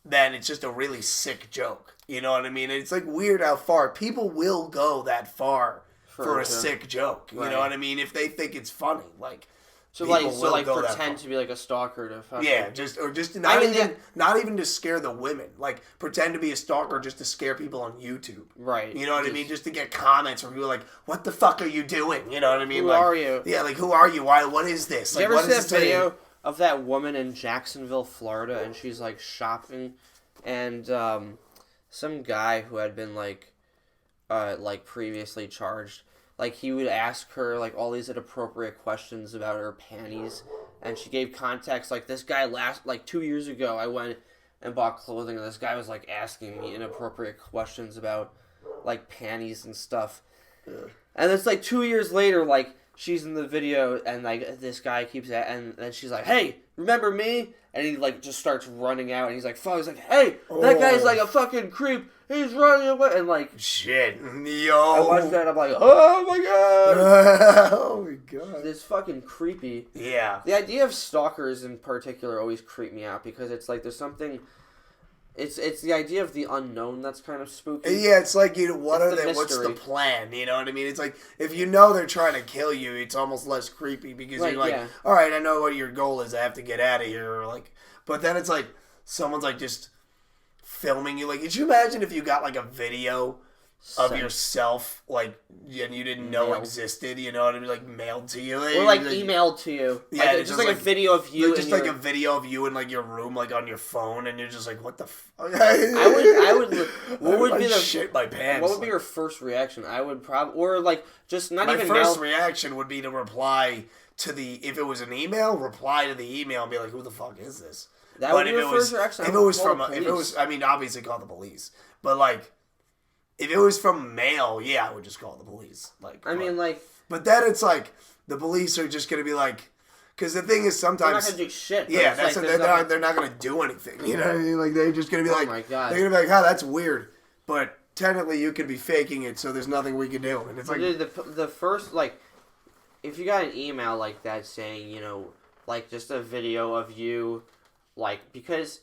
then it's just a really sick joke. You know what I mean? It's like weird how far people will go that far for a sick joke. You know what I mean? If they think it's funny, like. So pretend to be like a stalker to fucking... just not even to scare the women. Like pretend to be a stalker just to scare people on YouTube. Right. You know what I mean? Just to get comments from people like, "What the fuck are you doing?" You know what I mean? Who are you? Yeah, like who are you? Why? What is this? Like, you ever see that video of that woman in Jacksonville, Florida, and she's like shopping, and some guy who had been like previously charged. Like, he would ask her, like, all these inappropriate questions about her panties. And she gave context. Like, this guy 2 years ago, I went and bought clothing. And this guy was, like, asking me inappropriate questions about, like, panties and stuff. And it's, like, 2 years later, like, she's in the video. And, like, this guy keeps... And then she's like, "Hey, remember me?" And he, like, just starts running out. And he's like, fuck. He's like, "Hey, that guy's, like, a fucking creep. He's running away." And, like... Shit. Yo. I watched that and I'm like, oh, my God. Oh, my God. It's fucking creepy. Yeah. The idea of stalkers in particular always creep me out because it's like there's something... It's the idea of the unknown that's kind of spooky. Yeah, it's like, you know, what's the plan? You know what I mean? It's like, if you know they're trying to kill you, it's almost less creepy because you're like, all right, I know what your goal is. I have to get out of here. Or like, but then it's like, someone's like just filming you. Like, could you imagine if you got like a video of yourself, like, and you didn't know existed, you know what I mean? Like, mailed to you. Or, like, emailed to you. Yeah, like, just like a video of you. Just like a video of you in, like, your room, like, on your phone, and you're just like, what the fuck? I would, what would be the... shit my pants. What would be your first reaction? I would probably, or, like, just not even... My first reaction would be to reply to the, if it was an email, reply to the email and be like, who the fuck is this? That would be your first reaction. If it was, I mean, obviously call the police, but, like, if it was from mail, yeah, I would just call the police. Like, but then it's like the police are just gonna be like, because the thing is sometimes they're not gonna do shit. Yeah, that's like, they're not gonna do anything. You know what I mean? Like they're just gonna be like, oh my God, they're gonna be like, oh, that's weird, but technically you could be faking it, so there's nothing we can do. And it's like the first, like, if you got an email like that saying, you know, like just a video of you, like, because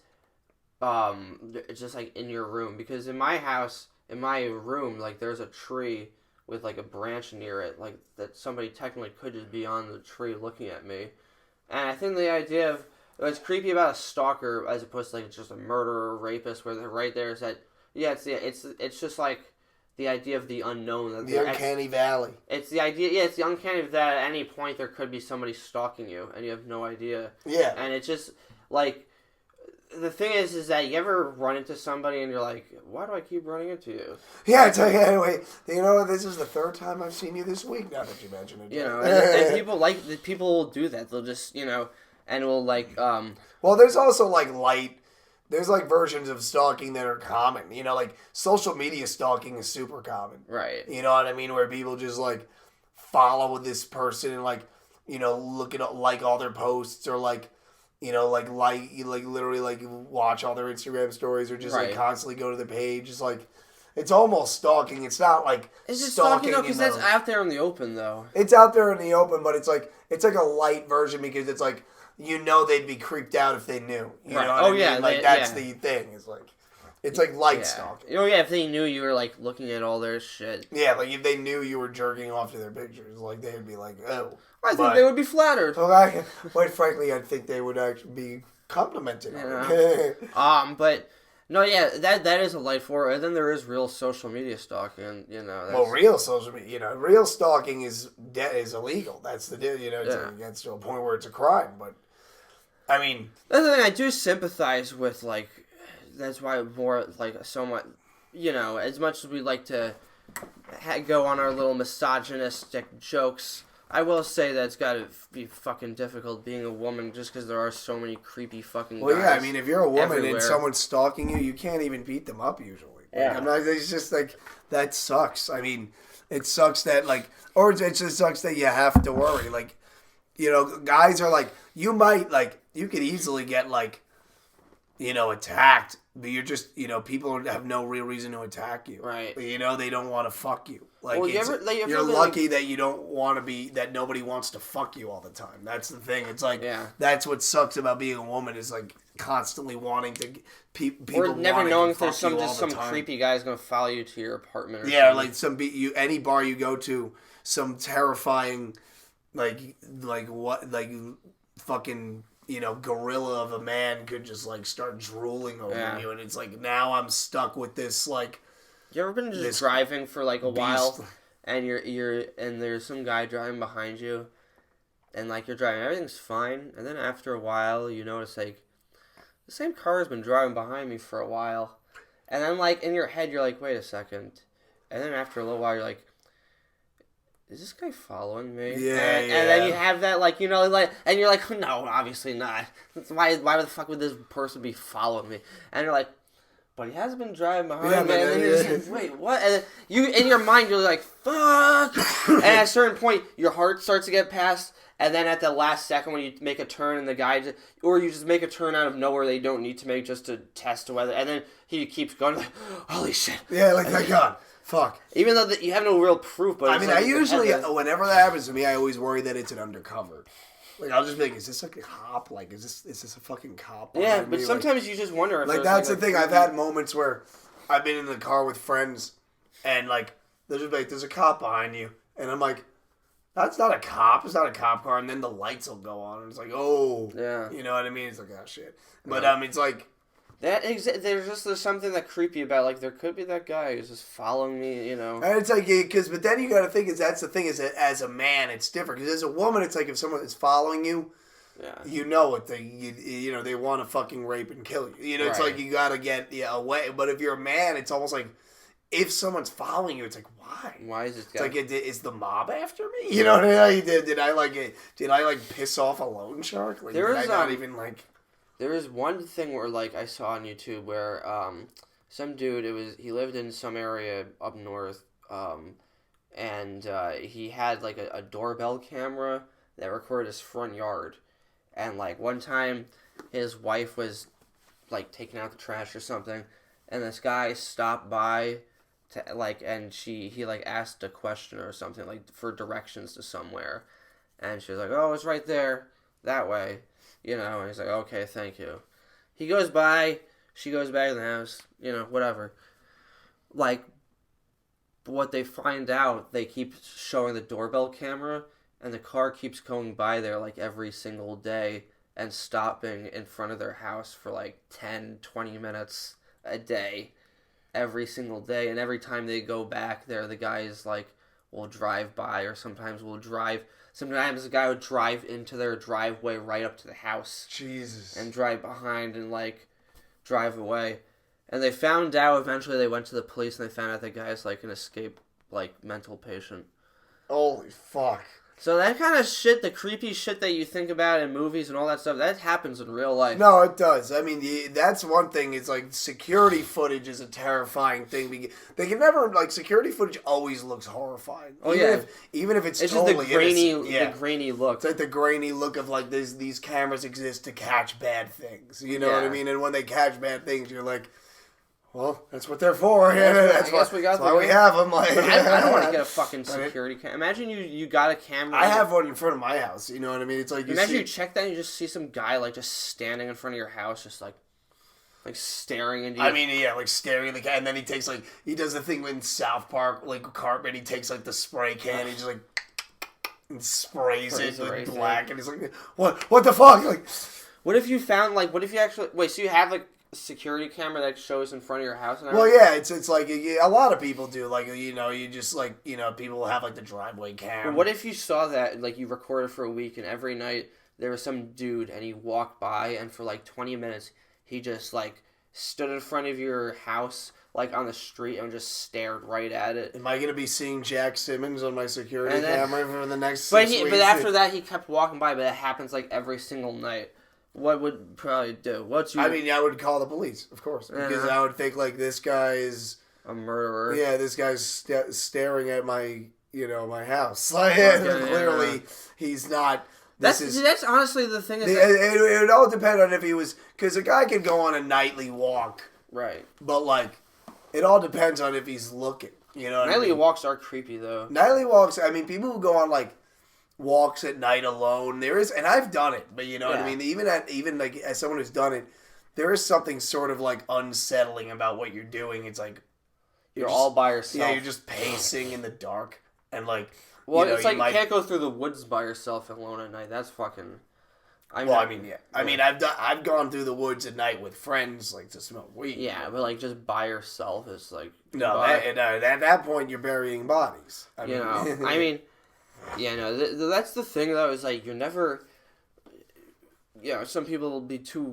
it's just like in your room, because in my house. In my room, like, there's a tree with, like, a branch near it, like, that somebody technically could just be on the tree looking at me. And I think the idea of what's creepy about a stalker as opposed to, like, just a murderer or rapist where they're right there is that, yeah, it's just, like, the idea of the unknown. The uncanny valley. It's the idea, yeah, it's the uncanny that at any point there could be somebody stalking you and you have no idea. Yeah. And it's just, like... The thing is that you ever run into somebody and you're like, why do I keep running into you? Yeah, it's like, anyway, you know what, this is the third time I've seen you this week, now that you mention it. You know, and people will do that. They'll just, you know, and will like, Well, there's also, like, there's, like, versions of stalking that are common. You know, like, social media stalking is super common. Right. You know what I mean? Where people just, like, follow this person and, like, you know, look at, like, all their posts or, like, you know, like literally, like, watch all their Instagram stories or just, like, constantly go to the page. It's, like, it's almost stalking. It's not, like, it's just stalking, though, because that's out there in the open, though. It's out there in the open, but it's, like, a light version because it's, like, you know they'd be creeped out if they knew. You know what I mean? Like, that's the thing. It's, like, light stalking. Oh, yeah, if they knew you were, like, looking at all their shit. Yeah, like, if they knew you were jerking off to their pictures, like, they'd be like, oh. I think they would be flattered. Well, quite frankly, I think they would actually be complimented on it. But, no, yeah, that is a light for it. And then there is real social media stalking, you know. Well, real social media, you know, real stalking is illegal. That's the deal, you know, it gets to a point where it's a crime. But, I mean... That's the thing, I do sympathize with, like, that's why more, like, somewhat, you know, as much as we like to go on our little misogynistic jokes... I will say that it's got to be fucking difficult being a woman just because there are so many creepy fucking guys. Well, yeah, I mean, if you're a woman everywhere. And someone's stalking you, you can't even beat them up usually. Like, I'm not. It's just like that sucks. I mean, it sucks that like, or it just sucks that you have to worry. Like, guys are like, you might like, you could easily get like, attacked, but you're just, people have no real reason to attack you. Right. They don't want to fuck you. Like, well, you're lucky that you don't want to be, that nobody wants to fuck you all the time. That's the thing. It's like, that's what sucks about being a woman is like constantly wanting to, people or never knowing if there's some time. creepy guy's going to follow you to your apartment or something. Like any bar you go to, some terrifying, like fucking, gorilla of a man could just like start drooling over you, and it's like now I'm stuck with this like. You ever been just driving for like a while, and and there's some guy driving behind you, and like you're driving, everything's fine, and then after a while you notice like the same car has been driving behind me for a while, and then like in your head you're like, wait a second, and then after a little while you're like, is this guy following me? Yeah, and then you have that, like, and you're like, no, obviously not. Why the fuck would this person be following me? And you're like, but he has been driving behind me. And then you're just like, wait, what? And then in your mind, you're like, fuck. And at a certain point, your heart starts to get past. And then at the last second, when you make a turn and the guy, or you just make a turn out of nowhere they don't need to make just to test whether, and then he keeps going like, holy shit. Yeah, like, thank God. Fuck. Even though you have no real proof, but I mean, I usually, whenever that happens to me, I always worry that it's an undercover. Like, I'll just be like, is this like a cop? Like, is this a fucking cop? Yeah, but sometimes you just wonder if like, that's the thing. I've had moments where I've been in the car with friends, and like, they'll just be like, there's a cop behind you. And I'm like, that's not a cop. It's not a cop car. And then the lights will go on, and it's like, oh. Yeah. You know what I mean? It's like, oh, shit. But, it's like... There's something that creepy about, like, there could be that guy who's just following me, And it's like, but then you gotta think, that's the thing, is that as a man, it's different. Because as a woman, it's like, if someone is following you, you know what, they want to fucking rape and kill you. It's like, you gotta get away. But if you're a man, it's almost like, if someone's following you, it's like, why? Why is this guy? It's like, is the mob after me? You know what I mean? Did I piss off a loan shark? Like, did I not even, like... There was one thing where, like, I saw on YouTube where some dude, he lived in some area up north, and he had, like, a doorbell camera that recorded his front yard. And, like, one time his wife was, like, taking out the trash or something, and this guy stopped by, and he asked a question or something, like, for directions to somewhere. And she was like, oh, it's right there, that way. And he's like, okay, thank you. He goes by, she goes back in the house, whatever. Like, what they find out, they keep showing the doorbell camera, and the car keeps going by there, like, every single day, and stopping in front of their house for, like, 10, 20 minutes a day, every single day. And every time they go back there, the guys, like, will drive by, or sometimes Sometimes the guy would drive into their driveway right up to the house. Jesus. And drive behind and, like, drive away. And they found out, eventually they went to the police and they found out that guy's, like, an escaped, like, mental patient. Holy fuck. So that kind of shit, the creepy shit that you think about in movies and all that stuff, that happens in real life. No, it does. I mean, that's one thing. It's like security footage is a terrifying thing. They can never, like, security footage always looks horrifying. Oh, Even if it's totally just the grainy look. It's like the grainy look of, like, these cameras exist to catch bad things. You know what I mean? And when they catch bad things, you're like... Well, that's what they're for. That's why we have them. Like, I don't want to get a fucking security camera. Imagine you got a camera. I have one in front of my house. You know what I mean? It's like you check that and you just see some guy like just standing in front of your house, just like staring into you. I mean, yeah, like staring at the guy, and then he takes he does the thing in South Park, like Cartman. He takes like the spray can, and he just like and sprays it with black, and he's like, what the fuck? Like, what if you actually wait? So you have like security camera that shows in front of your house? And well, yeah, it's like a lot of people do. Like, you just like, people have like the driveway camera. But what if you saw that, like, you recorded for a week and every night there was some dude and he walked by and for like 20 minutes he just like stood in front of your house like on the street and just stared right at it? Am I going to be seeing Jack Simmons on my security camera for the next 6 weeks? But after that he kept walking by, but it happens like every single night. What would probably do? I mean, I would call the police, of course, because I would think like this guy is a murderer. Yeah, this guy's staring at my house. Like, clearly, he's not. That's honestly the thing. It would all depend on if he was, because a guy can go on a nightly walk, right? But like, it all depends on if he's looking. You know, nightly walks are creepy though. Nightly walks. I mean, people who go on like walks at night alone. There is, and I've done it, but you know what I mean. Even like as someone who's done it, there is something sort of like unsettling about what you're doing. It's like you're all by yourself. Yeah, you're just pacing in the dark and like. Well, it's like you can't go through the woods by yourself alone at night. That's fucking. I mean, I've gone through the woods at night with friends, like to smoke weed. Yeah, but like just by yourself is like. No, at that point you're burying bodies. I mean, that's the thing though. Is like you're never. Some people will be too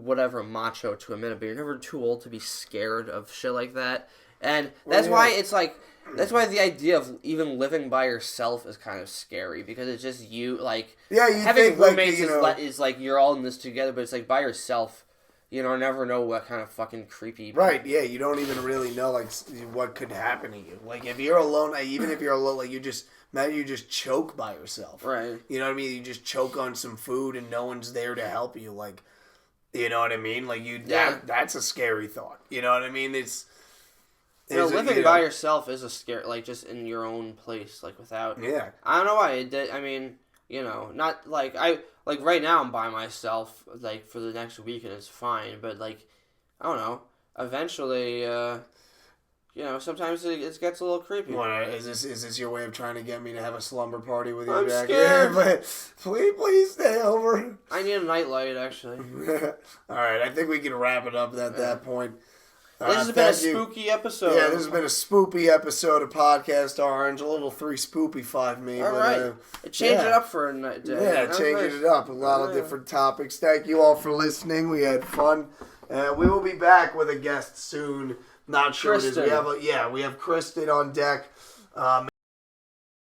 macho to admit it, but you're never too old to be scared of shit like that, and that's why it's like. That's why the idea of even living by yourself is kind of scary, because it's just you, like... Yeah, you having think, roommates like, is like, you're all in this together, but it's like, by yourself, never know what kind of fucking creepy... Right, yeah, you don't even really know, like, what could happen to you. Like, if you're alone, even if you're alone, like, imagine you just choke by yourself. Right. You know what I mean? You just choke on some food and no one's there to help you, like, you know what I mean? Like, that's a scary thought. You know what I mean? Living by yourself is a scare, like, just in your own place, like, without... Yeah. I don't know why. I mean, not, like, right now I'm by myself, like, for the next week, and it's fine, but, like, I don't know. Eventually, sometimes it gets a little creepy. What, is this your way of trying to get me to have a slumber party with you, I'm Jack? scared. But please stay over. I need a nightlight, actually. All right, I think we can wrap it up at that point. This has been a spooky episode. Yeah, this has been a spoopy episode of Podcast Orange. A little 3 spoopy-fied me. All right. Change it up for a night. Yeah, changing it up. A lot of different topics. Thank you all for listening. We had fun. We will be back with a guest soon. Not sure Kristen. it is. We have Kristen on deck.